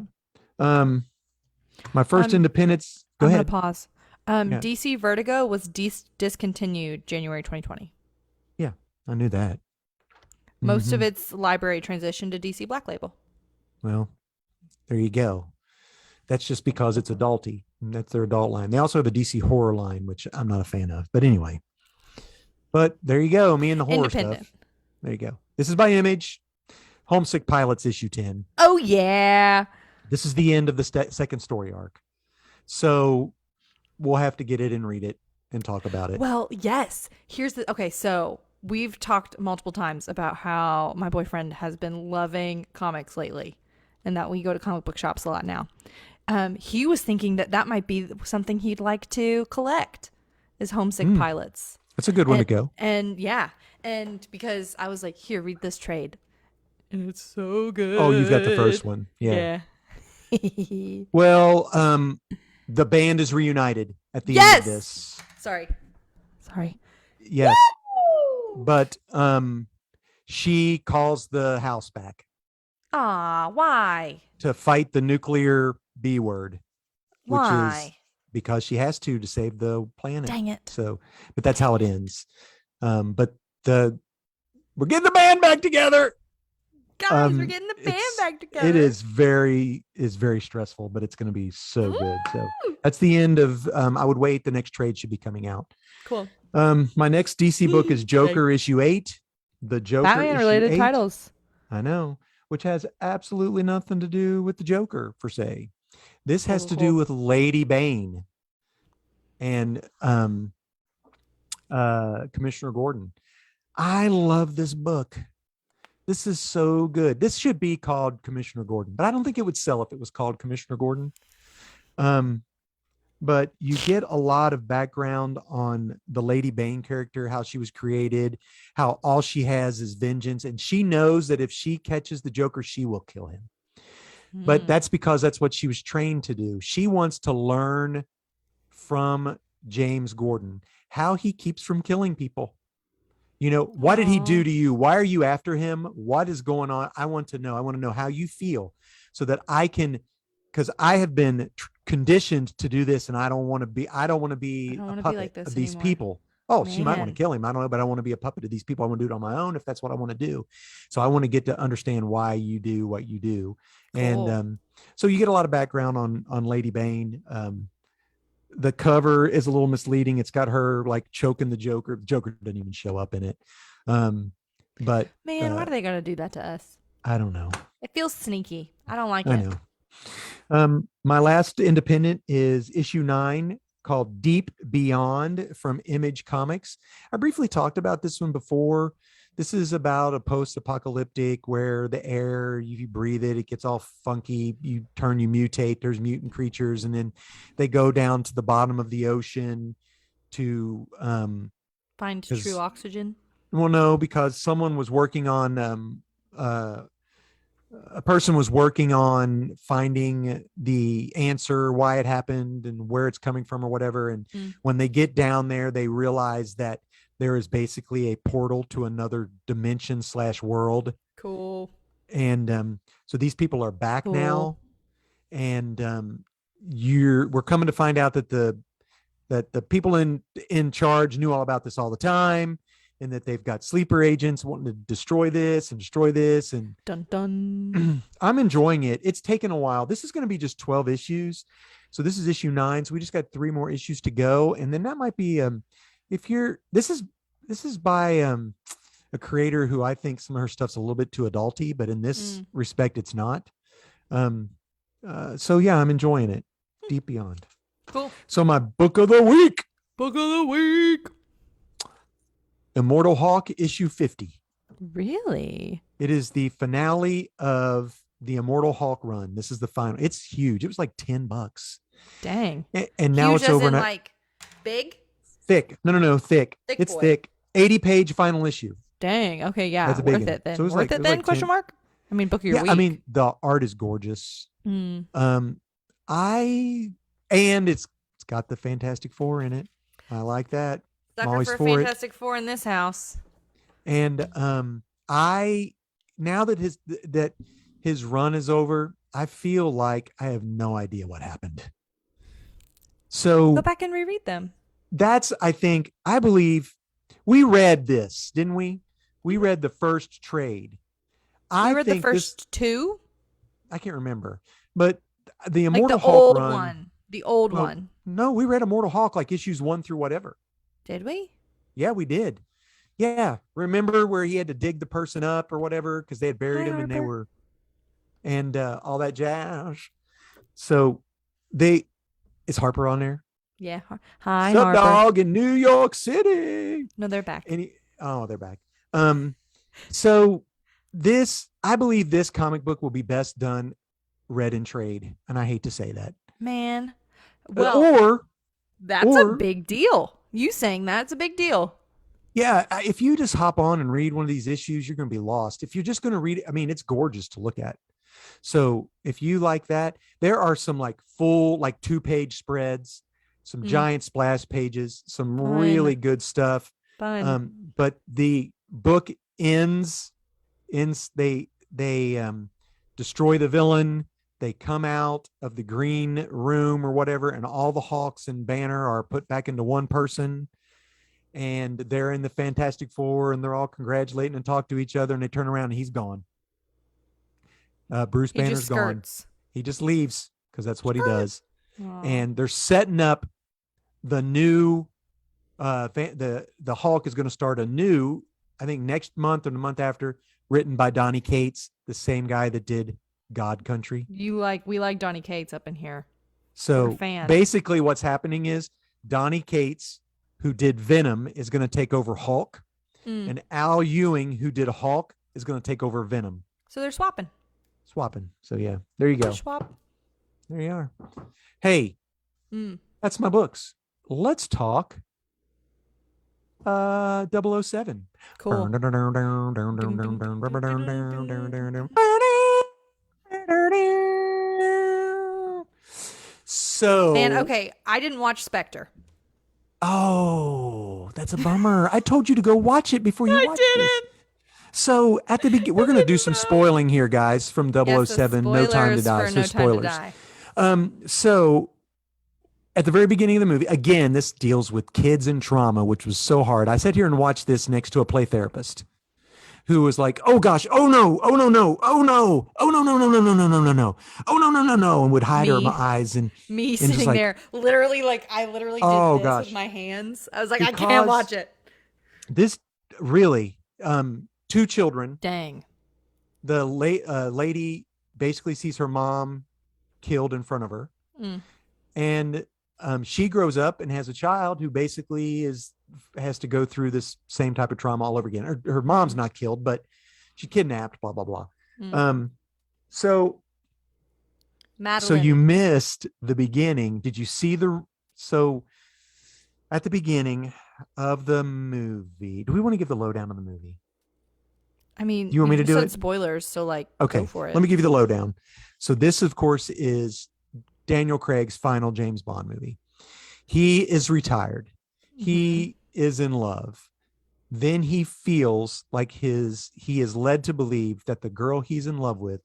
My first independence. Go ahead. I'm going to pause. DC Vertigo was discontinued January 2020. Yeah, I knew that. Most of its library transitioned to DC Black Label. Well, there you go. That's just because it's adulty. And that's their adult line. They also have a DC horror line, which I'm not a fan of. But anyway. But there you go. Me and the horror stuff. There you go. This is by Image. Homesick Pilots issue 10. Oh, yeah. This is the end of the second story arc. So we'll have to get it and read it and talk about it. Well, yes. Okay, so we've talked multiple times about how my boyfriend has been loving comics lately and that we go to comic book shops a lot now. He was thinking that might be something he'd like to collect is Homesick Pilots. That's a good one to go. And because I was like, here, read this trade. And it's so good. Oh, you've got the first one. Yeah. Yeah. Well, the band is reunited at the end of this. Sorry. Sorry. Yes, Woo! but she calls the house back Aw, why? to fight the nuclear B word, which is Why? because she has to save the planet. Dang it. So, but that's how it ends. But the we're getting the band back together. Guys, we're getting the band back together. It is very stressful, but it's going to be so good. So that's the end of. I would wait. The next trade should be coming out. Cool. My next DC book is Joker issue 8. The Joker Batman issue related 8. titles. I know, which has absolutely nothing to do with the Joker per se. This has to do with Lady Bane and Commissioner Gordon. I love this book. This is so good. This should be called Commissioner Gordon, but I don't think it would sell if it was called Commissioner Gordon. But you get a lot of background on the Lady Bane character, how she was created, how all she has is vengeance, and she knows that if she catches the Joker, she will kill him. But that's because that's what she was trained to do. She wants to learn from James Gordon how he keeps from killing people. You know, what did he do to you? Why are you after him? What is going on? I want to know. I want to know how you feel so that I can, because I have been conditioned to do this and I don't want to be a puppet like this of these anymore. people. Oh, she might want to Man. kill him. I don't know, but I want to be a puppet of these people. I want to do it on my own if that's what I want to do. So I want to get to understand why you do what you do. Cool. And so you get a lot of background on Lady Bane. The cover is a little misleading. It's got her like choking the Joker. The Joker doesn't even show up in it. But Man, why do they gotta do that to us? I don't know. It feels sneaky. I don't like I it. know. My last independent is issue 9 called Deep Beyond from Image Comics. I briefly talked about this one before. This is about a post-apocalyptic where the air, you breathe it, it gets all funky, you mutate, there's mutant creatures, and then they go down to the bottom of the ocean to Find true oxygen. Well, no, because someone was working on a person was working on finding the answer, why it happened and where it's coming from or whatever. And when they get down there, they realize that there is basically a portal to another dimension / world. Cool. And so these people are back now. And we're coming to find out that the people in charge knew all about this all the time, and that they've got sleeper agents wanting to destroy this. And dun dun. I'm enjoying it. It's taken a while. This is going to be just 12 issues. So this is issue 9. So we just got 3 more issues to go. And then that might be, this is by a creator who I think some of her stuff's a little bit too adulty, but in this respect, it's not. So yeah, I'm enjoying it. Deep Beyond. Cool. So my book of the week. Book. Immortal Hulk issue 50. Really? It is the finale of the Immortal Hulk run. This is the final. It's huge. It was like $10. Dang. And now huge it's over. Like big? Thick. No, thick. It's boy. thick. 80-page final issue. Dang. Okay, yeah. That's a big worth one. it then. So it was worth it then? 10. Question mark? I mean, book of your week. I mean, the art is gorgeous. And it's got the Fantastic Four in it. I like that. I'm always for for Fantastic Four in this house. And I now that his run is over, I feel like I have no idea what happened. So go back and reread them. I believe we read this, didn't we? We read the first trade. We read the first 2? I can't remember. But the Immortal the Hulk old run. One. The old one. No, we read Immortal Hulk like issues 1 through whatever. Did we? Yeah, we did. Yeah. Remember where he had to dig the person up or whatever because they had buried him and they were, and all that jazz. So is Harper on there? Yeah. Hi, Sup, Harper. dog in New York City. No, they're back. They're back. So I believe this comic book will be best done read in trade. And I hate to say that. Man. Well, that's a big deal. You saying that's a big deal. Yeah. If you just hop on and read one of these issues, you're going to be lost. If you're just going to read it, I mean, it's gorgeous to look at. So if you like that, there are some like full, like 2-page spreads. some Mm, giant splash pages, some fun. really good stuff. Fun. But the book ends they destroy the villain. They come out of the green room or whatever, and all the Hawks and Banner are put back into one person, and they're in the Fantastic Four, and they're all congratulating and talk to each other, and they turn around and he's gone. Bruce He just Banner's gone. skirts. He just leaves because that's what he Skirt. does. Aw. And they're setting up the new the Hulk is going to start a new, I think next month or the month after, written by Donny Cates, the same guy that did God Country. We like Donny Cates up in here. We're a So fan. basically what's happening is Donny Cates, who did Venom, is going to take over Hulk, Mm. and Al Ewing, who did Hulk, is going to take over Venom. So they're swapping. Swapping. So yeah, there you go. Swap. There you are. Hey, that's my books. Let's talk 007. Cool. So, Man, okay, I didn't watch Spectre. oh, that's a bummer. I told you to go watch it before you I watched this. didn't. So at the beginning, we're going to do some spoiling here, guys, from Yes, the 007, No Time to spoilers Die. for So No Time to spoilers. Die. So at the very beginning of the movie, again, this deals with kids and trauma, which was so hard. I sat here and watched this next to a play therapist who was like, "Oh gosh, oh no, oh no, no, oh no, oh no, no, no, no, no, no, no, no, no, oh no, no, no, no," and would hide her Me. eyes and just Sitting like, there, literally, like I literally did oh this with gosh, my hands. I was like, I can't because watch it. this really, two children. Dang. The lady basically sees her mom killed in front of her, Mm. and she grows up and has a child who basically has to go through this same type of trauma all over again. Her mom's not killed, but she kidnapped, blah blah blah. Mm. So Madeline. you missed the beginning. Did you see so at the beginning of the movie? Do we want to give the lowdown of the movie? I mean, You want me to do said it? spoilers, so like, Okay, go for it. let me give you the lowdown. So this, of course, is Daniel Craig's final James Bond movie. He is retired. He is in love. Then he feels like he is led to believe that the girl he's in love with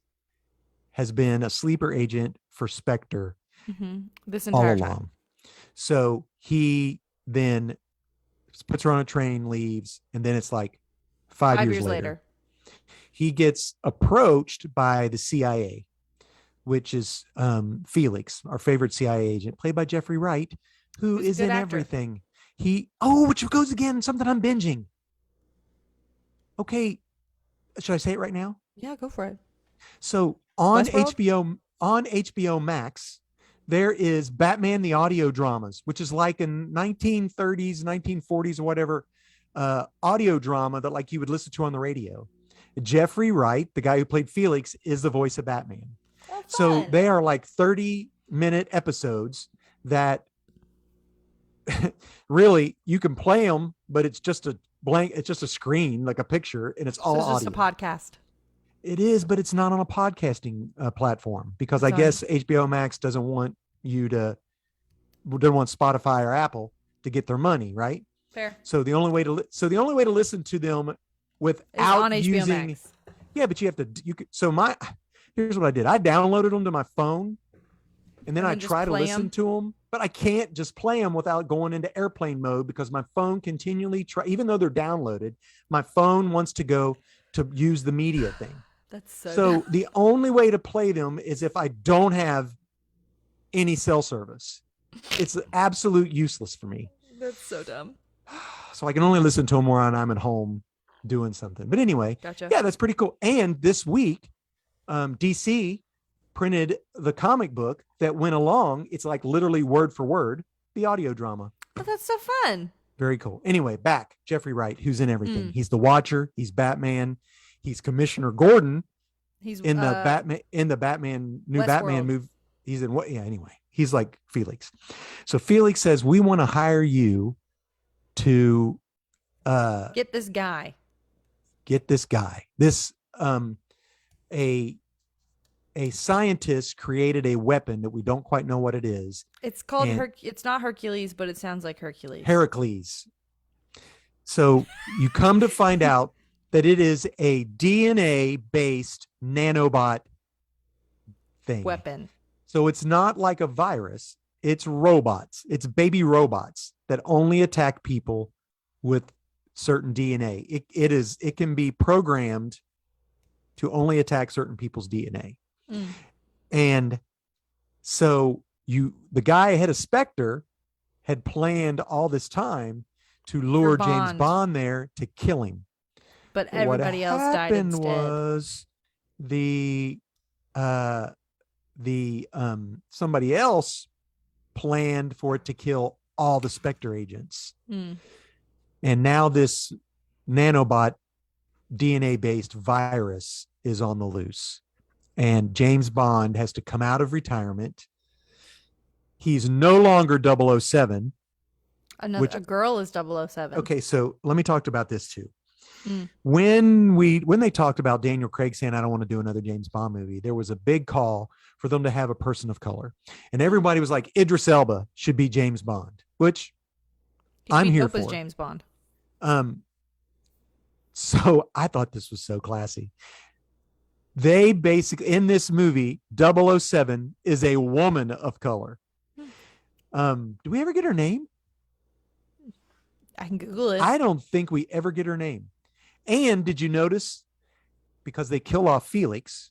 has been a sleeper agent for Spectre This all entire along. time. So he then puts her on a train, leaves, and then it's like 5 years later. He gets approached by the CIA, which is Felix, our favorite CIA agent, played by Jeffrey Wright, who He's a is good in actor. everything. Which goes again, something I'm binging. Okay, should I say it right now? Yeah, go for it. So on Westworld? HBO Max, there is Batman the audio dramas, which is like a 1930s, 1940s, or whatever audio drama that like you would listen to on the radio. Jeffrey Wright, the guy who played Felix, is the voice of Batman. Oh, So fun. they are like 30-minute episodes that really you can play them, but it's just a blank, it's just a screen, like a picture, and it's all it's just audio. a podcast. It is, but it's not on a podcasting platform because It's I guess HBO Max doesn't want Spotify or Apple to get their money, right? Fair. So the only way to listen to them without on HBO using, Max. yeah, but you have to. Here's what I did. I downloaded them to my phone, and then I try to listen to them, but I can't just play them without going into airplane mode because my phone continually even though they're downloaded, my phone wants to go to use the media thing. That's so So the only way to play them is if I don't have any cell service. It's absolute useless for me. That's so dumb. So I can only listen to them when I'm at home doing something. But anyway, Gotcha. Yeah, that's pretty cool. And this week, DC printed the comic book that went along. It's like literally word for word, the audio drama. Oh, that's so fun. Very cool. Anyway, back Jeffrey Wright, who's in everything. He's the Watcher. He's Batman. He's Commissioner Gordon. He's in the Batman new Westworld. Batman movie. He's in what? Yeah. Anyway, he's like Felix. So Felix says, "We want to hire you to get this guy. This a a scientist created a weapon that we don't quite know what it is. It's called And It's not Hercules, but it sounds like Hercules. Heracles. So you come to find out that it is a DNA based nanobot thing. Weapon. So it's not like a virus, it's robots. It's baby robots that only attack people with certain DNA. It can be programmed to only attack certain people's DNA. Mm. And so the guy ahead of Spectre had planned all this time to lure James Bond there to kill him. But everybody else died instead. What happened was somebody else planned for it to kill all the Spectre agents. Mm. And now this nanobot DNA-based virus is on the loose. And James Bond has to come out of retirement. He's no longer 007. A girl is 007. Okay, so let me talk about this too. Mm. When they talked about Daniel Craig saying, I don't want to do another James Bond movie, there was a big call for them to have a person of color. And everybody was like, Idris Elba should be James Bond, which I'm here for. James Bond. So I thought this was so classy. They basically, in this movie, 007 is a woman of color. Do we ever get her name? I can Google it. I don't think we ever get her name. And did you notice, because they kill off Felix,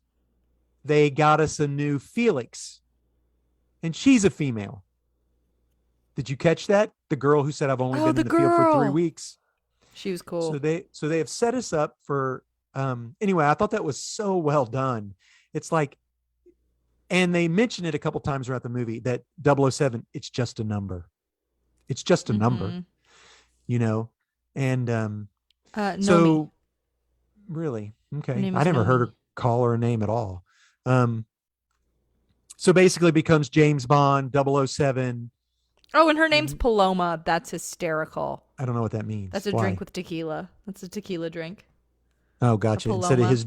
they got us a new Felix, and she's a female. Did you catch that? The girl who said, I've only been in the field for 3 weeks. She was cool. So they have set us up for, anyway, I thought that was so well done. It's like, and they mention it a couple times throughout the movie that 007, it's just a number. It's just a number, you know? And, so really, okay. I never heard her call her a name at all. So basically it becomes James Bond, 007. Oh, and her name's Paloma. That's hysterical. I don't know what that means. That's a drink with tequila. That's a tequila drink. Oh, gotcha. Instead of his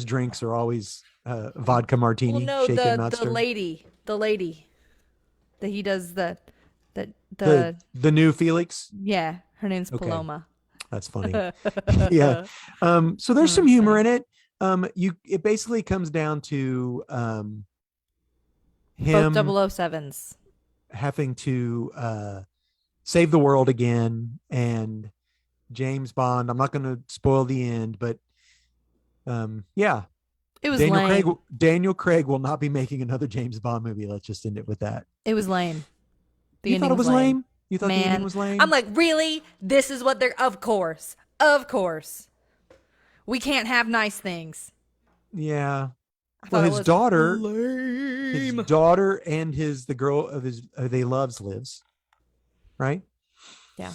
drinks are always vodka martini, shaken, not stirred. The lady that he does the new Felix. Yeah, her name's Paloma. That's funny. Yeah. So there's some humor in it. It basically comes down to him, both 007s having to save the world again, and James Bond. I'm not going to spoil the end, but yeah, it was lame. Daniel Craig will not be making another James Bond movie. Let's just end it with that. It was lame. You thought it was lame? You thought the ending was lame? I'm like, really? This is what they're... Of course. We can't have nice things. Yeah. Well, his daughter and the girl of his they lives, right? Yeah.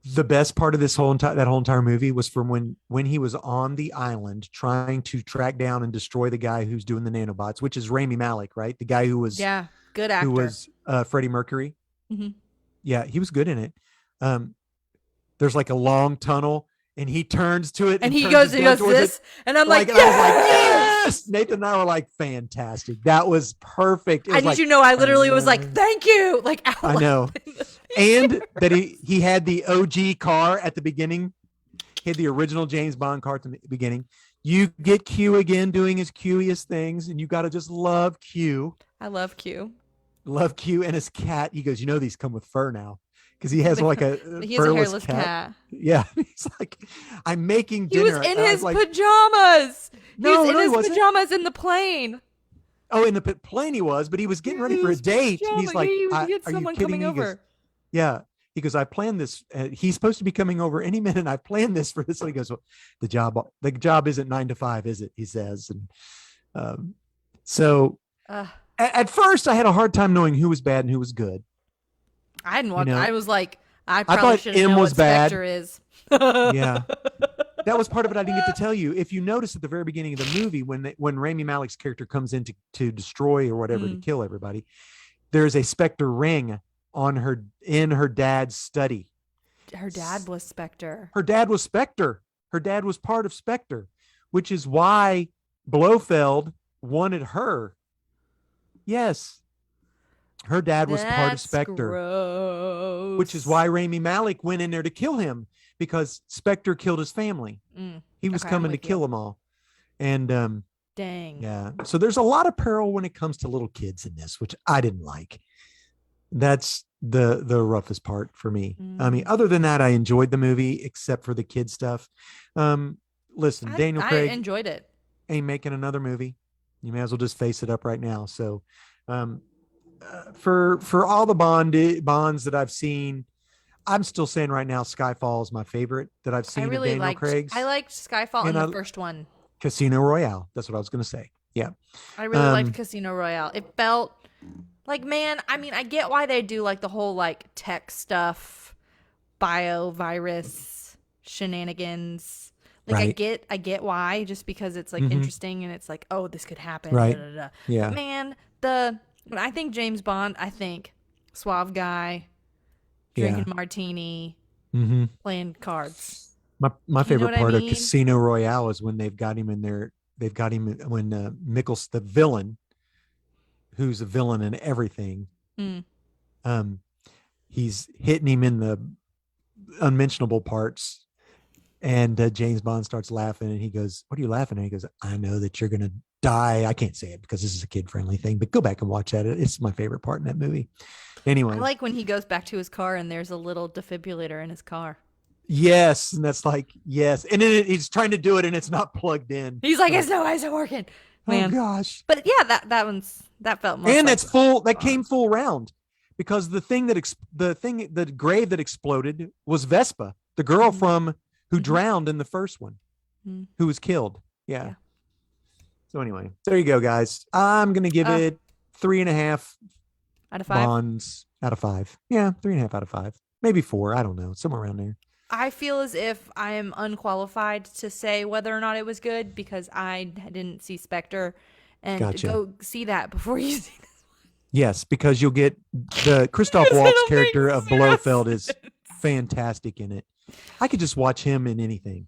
The best part of that whole entire movie was from when he was on the island trying to track down and destroy the guy who's doing the nanobots, which is Rami Malek, right? The guy who was good actor, who was Freddie Mercury. Mm-hmm. Yeah, he was good in it. There's like a long tunnel, and he turns to it, and he goes this, and I'm like, yes! I was like, yes! Nathan and I were like, fantastic. That was perfect. I literally was like, thank you. Like, I know. And that he had the OG car at the beginning. He had the original James Bond car at the beginning. You get Q again doing his Q-iest things, and you got to just love Q. I love Q. Love Q and his cat. He goes, these come with fur now. Because he has like a hairless cat. Yeah. He's like, I'm making dinner. He was in his pajamas. He was in his pajamas in the plane. Oh, in the plane he was, but he was getting ready for a date. And he's like, are you kidding me? Over. Yeah. He goes, I planned this. He's supposed to be coming over any minute. I planned this for this. And he goes, well, the job isn't 9 to 5, is it? He says. And at first I had a hard time knowing who was bad and who was good. I didn't want. I was like, I probably should know what Spectre is. Yeah, that was part of it. I didn't get to tell you. If you notice at the very beginning of the movie, when Rami Malek's character comes in to destroy or whatever to kill everybody, there's a Spectre ring on in her dad's study. Her dad was Spectre. Her dad was Spectre. Her dad was part of Spectre, which is why Blofeld wanted her. Yes, her dad was part of That's Spectre, which is gross. why Rami Malek went in there to kill him, because Spectre killed his family. He was Okay, I'm coming to with you. kill them all. And Dang. yeah, so there's a lot of peril when it comes to little kids in this, which I didn't like. That's the roughest part for me. I mean, Mm. other than that, I enjoyed the movie except for the kid stuff. Um, Listen, Daniel I Craig enjoyed it. ain't making another movie. You may as well just face it up right now. So, um, for all the bonds that I've seen, I'm still saying right now, Skyfall is my favorite that I've seen of Daniel I Craig's, liked Skyfall in and the I first one. Casino Royale. That's what I was going to say. Yeah. I really liked Um, Casino Royale. It felt like, man, I mean, I get why they do like the whole like tech stuff, bio virus shenanigans. Like right. I get why, just because it's like Mm-hmm. interesting and it's like, oh, this could happen. Da, Right. da, da. But Yeah. man, when I think James Bond, I think suave guy, drinking Yeah. martini, Mm-hmm. playing cards. My You know favorite what I part of mean? Casino Royale is when they've got him in there. They've got him when Mickles, the villain, who's a villain in everything. Mm. Um, he's hitting him in the unmentionable parts, and James Bond starts laughing, and he goes, "What are you laughing at?" He goes, "I know that you're gonna die." I can't say it because this is a kid friendly thing, but go back and watch that. It's my favorite part in that movie. I Anyway, like when he goes back to his car and there's a little defibrillator in his car. yes, and that's like yes, and then he's trying to do it, and it's not plugged in. He's like, Like, it's no way it's working, oh man. gosh. But yeah, that felt most And like that's full, that Bond. came full round, because the grave that exploded was Vespa, the girl Mhm. from who Mhm. drowned in the first one, Mhm. who was killed. Yeah. Yeah. So anyway, there you go, guys. I'm gonna give Uh, it 3.5 out of 5. bonds out of 5. Yeah, 3.5 out of 5, maybe 4. I don't know, somewhere around there. I feel as if I am unqualified to say whether or not it was good because I didn't see Spectre, and Gotcha. go see that before you see this. Yes, because you'll get the Christoph Because Waltz it'll make character of zero Blofeld is sense. fantastic in it. I could just watch him in anything.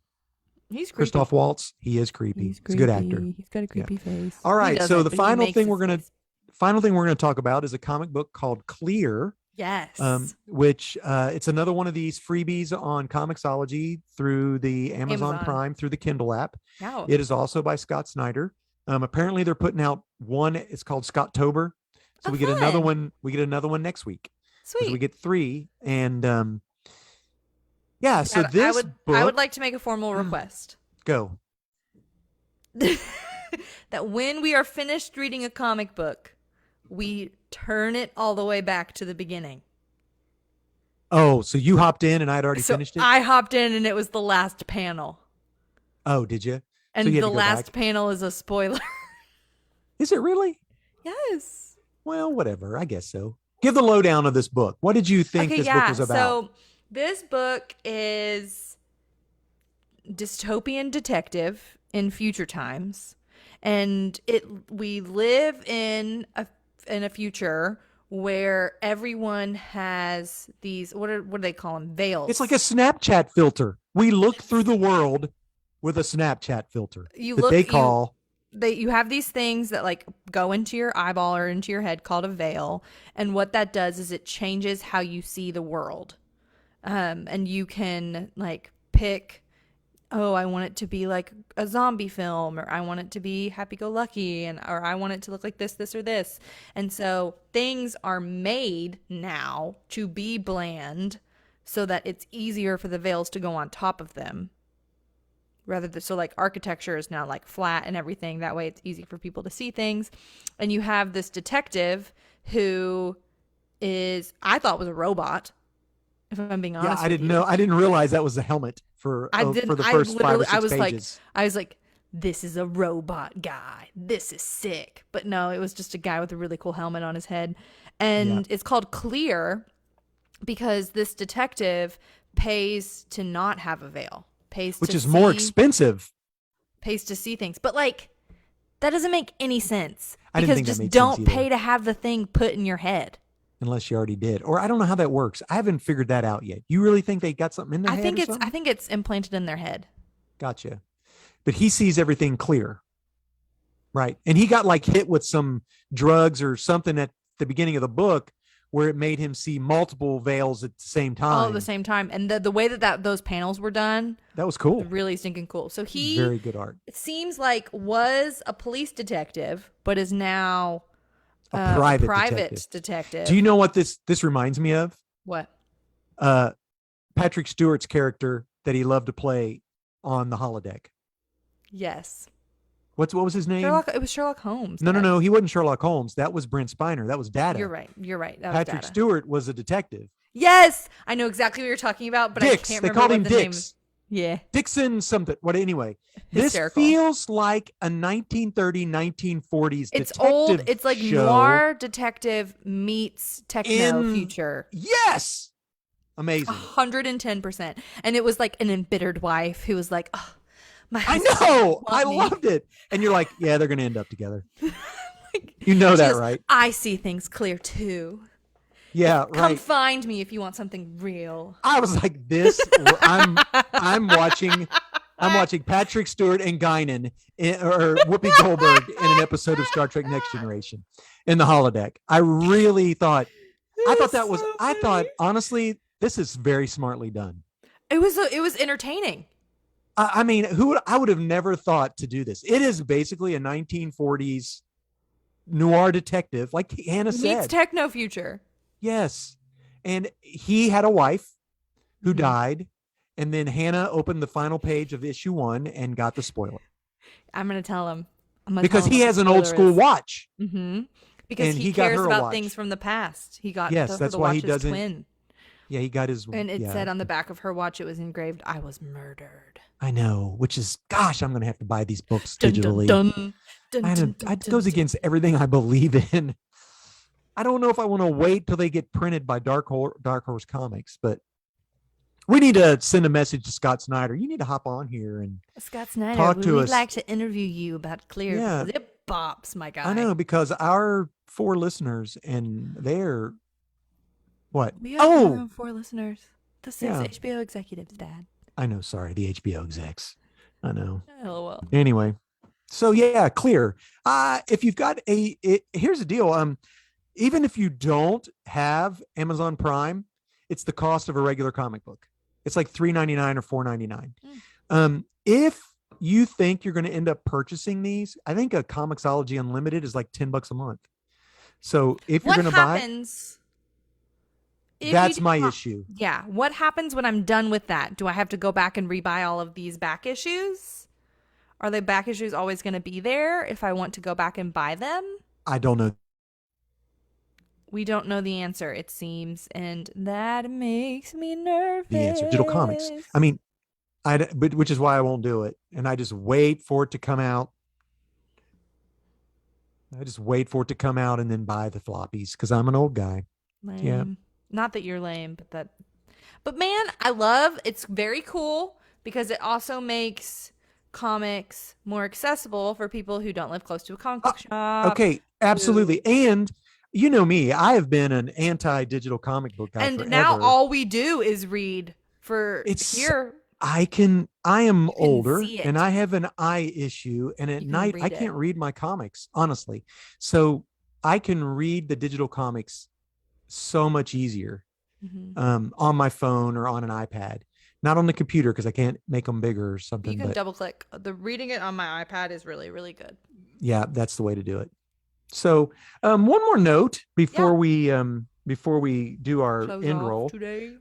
He's creepy. Christoph Waltz, he is creepy. He's He's a good actor. creepy. He's got a Yeah. creepy face. All He right. So doesn't, the but he makes his face. final thing we're going to talk about is a comic book called Clear, Yes. which it's another one of these freebies on Comixology through the Amazon Amazon. Prime through the Kindle app. Yeah. It is also by Scott Snyder. Apparently they're putting out one. It's called Scotttober. So Oh, we get another fun. one. We get another one next week. So we Sweet. get 3. And yeah. So I this would book, like to make a formal request go. that when we are finished reading a comic book, we turn it all the way back to the beginning. Oh, so you hopped in and I'd already So finished it? I hopped in and it was the last panel. Oh, did you? So And you had the to go last back. panel is a spoiler. Is it really? Yes. Well, whatever. I guess so. Give the lowdown of this book. What did you think Okay, this book yeah. was about? So this book is dystopian detective in future times, and we live in a future where everyone has these what do they call them, veils. It's like a Snapchat filter. We look through the world with a Snapchat filter they call. You have these things that like go into your eyeball or into your head called a veil, and what that does is it changes how you see the world. And you can like pick, oh, I want it to be like a zombie film, or I want it to be happy-go-lucky, or I want it to look like this, or this. And so things are made now to be bland so that it's easier for the veils to go on top of them. So like architecture is now like flat and everything. That way it's easy for people to see things. And you have this detective who I thought was a robot, if I'm being honest. Yeah, I didn't know. I didn't realize that was the helmet for the first 5 or 6 pages. I was like, this is a robot guy. This is sick. But no, it was just a guy with a really cool helmet on his head. And it's called Clear because this detective pays to not have a veil. Which is more expensive. Pays to see things. But like, that doesn't make any sense. I didn't Because think that just made don't sense either. pay to have the thing put in your head. Unless you already did. Or I don't know how that works. I haven't figured that out yet. You really think they got something in their head or something? I think it's implanted in their head. Gotcha. But he sees everything clear. Right. And he got like hit with some drugs or something at the beginning of the book where it made him see multiple veils at the same All at the time. same time. And the way that those panels were done That was was cool. really stinking cool. So he, Very good art. it seems like, was a police detective, but is now A a private private detective. detective. Do you know what this reminds me of? What? Patrick Stewart's character that he loved to play on the holodeck. Yes. What was his name? It was Sherlock Holmes. No. He wasn't Sherlock Holmes. That was Brent Spiner. That was Data. You're right. That was Patrick Data. Stewart was a detective. Yes, I know exactly what you're talking about, but Dix. I can't They remember called what him the Dix. name. Yeah. Dixon something. What anyway? Hysterical. This feels like a 1930s, 1940s It's detective old. It's like show. noir detective meets techno future. Yes. Amazing. 110%. And it was like an embittered wife who was like, oh, my I husband know. doesn't want I me. loved it. And you're like, yeah, they're going to end up together. Like, You know she that, goes, right? I see things clear too. Yeah, Come right. find me if you want something real. I was like, this. I'm watching Patrick Stewart and Guinan or Whoopi Goldberg in an episode of Star Trek Next Generation in the holodeck. I really thought. I thought honestly, this is very smartly done. It was entertaining. I mean, I would have never thought to do this. It is basically a 1940s noir detective, like Hannah said. Meets techno future. Yes. And he had a wife who Mhm. died. And then Hannah opened the final page of issue 1 and got the spoiler. I'm going to tell him. Because he has an old school watch. Mm-hmm. Because And he he got cares her a about watch. things from the past. He got Yes, her that's to why watch he his doesn't- twin. Yeah, he got his. And it yeah. said on the back of her watch, it was engraved, I was murdered. I know, which is, gosh, I'm going to have to buy these books Dun, digitally. dun, dun. Dun, dun, dun, It goes dun. against everything I believe in. I don't know if I want to wait till they get printed by Dark Horse Comics, but we need to send a message to Scott Snyder. You need to hop on here and Scott Snyder, talk to we'd us. like to interview you about Clear. Yeah. Because it bops, my guy. I know, because our 4 listeners and they're what? We have 4 listeners. The 6 Yeah. HBO executives, Dad. I know. Sorry, the HBO execs. I know. LOL. Anyway, so yeah, Clear. If you've got here's the deal. Even if you don't have Amazon Prime, it's the cost of a regular comic book. It's like $3.99 or $4.99. If you think you're going to end up purchasing these, I think a Comixology Unlimited is like $10 a month. So if you're What going to buy, happens? if that's you do my not- issue. Yeah. What happens when I'm done with that? Do I have to go back and rebuy all of these back issues? Are the back issues always going to be there if I want to go back and buy them? I don't know. We don't know the answer, it seems, and that makes me nervous. The answer. Digital comics. I mean, but which is why I won't do it. And I just wait for it to come out. I just wait for it to come out and then buy the floppies because I'm an old guy. Lame. Yeah. Not that you're lame, but man, I love it's very cool because it also makes comics more accessible for people who don't live close to a comic book shop. Okay, absolutely. And you know me, I have been an anti-digital comic book guy And forever. now all we do is read for here. I am older see it. and I have an eye issue, and at You can night read I it. can't read my comics, honestly. So I can read the digital comics so much easier Mhm. on my phone or on an iPad, not on the computer because I can't make them bigger or something. You can But double click. The reading it on my iPad is really, really good. yeah, that's the way to do it. So one more note before we do our Close end off roll. today.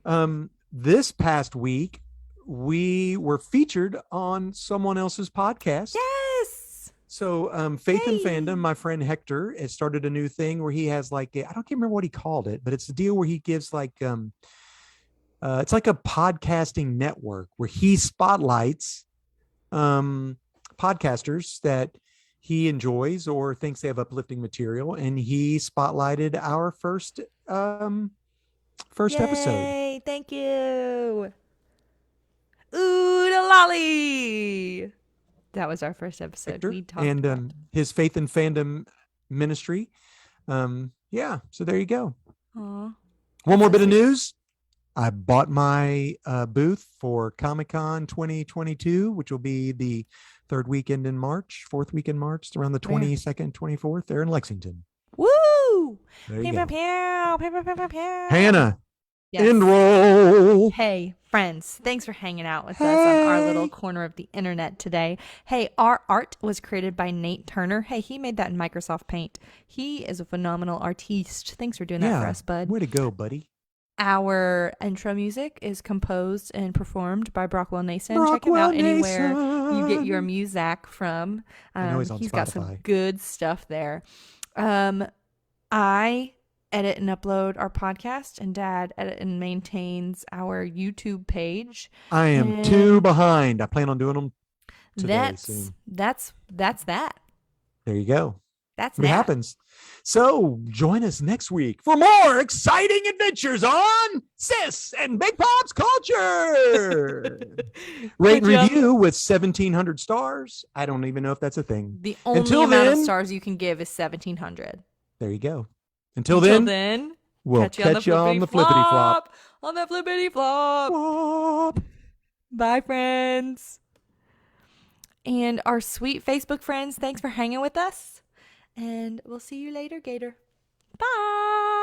This past week we were featured on someone else's podcast. Yes. So Faith and Hey. Fandom, my friend Hector has started a new thing where he has like I don't remember what he called it, but it's the deal where he gives like it's like a podcasting network where he spotlights podcasters that he enjoys or thinks they have uplifting material, and he spotlighted our first episode. Yay, thank you. Ooh, the lolly. That was our first episode. Hector, We talked and about his Faith and Fandom ministry. Yeah, so there you go. Aw. One more so bit of sweet. news. I bought my booth for Comic-Con 2022, which will be the third weekend in March, fourth week in March, around the Where? 22nd, 24th. They're in Lexington. Woo! There Pew, you pew, go. pew, pew, pew, pew, pew, pew. Hannah, Yes. end roll. Hey, friends, thanks for hanging out with us on our little Hey. corner of the internet today. Hey, our art was created by Nate Turner. Hey, he made that in Microsoft Paint. He is a phenomenal artiste. Thanks for doing that for Yeah. us, bud. Way to go, buddy. Our intro music is composed and performed by Brockwell Nason. Check him Brockwell out anywhere you get your Nason. music from. I know he's on He's got some Spotify. good stuff there. I edit and upload our podcast, and Dad edit and maintains our YouTube page. I am And 2 behind. I plan on doing them today soon. That's that. There you go. That's It that. happens. So join us next week for more exciting adventures on Sis and Big Pop's Culture. Rate and Good job. review with 1,700 stars. I don't even know if that's a thing. The only Until amount of then- stars you can give is 1,700. There you go. Until then, we'll catch you on the flippity flop. On the flippity flop. Flop. Bye, friends. And our sweet Facebook friends, thanks for hanging with us. And we'll see you later, Gator. Bye.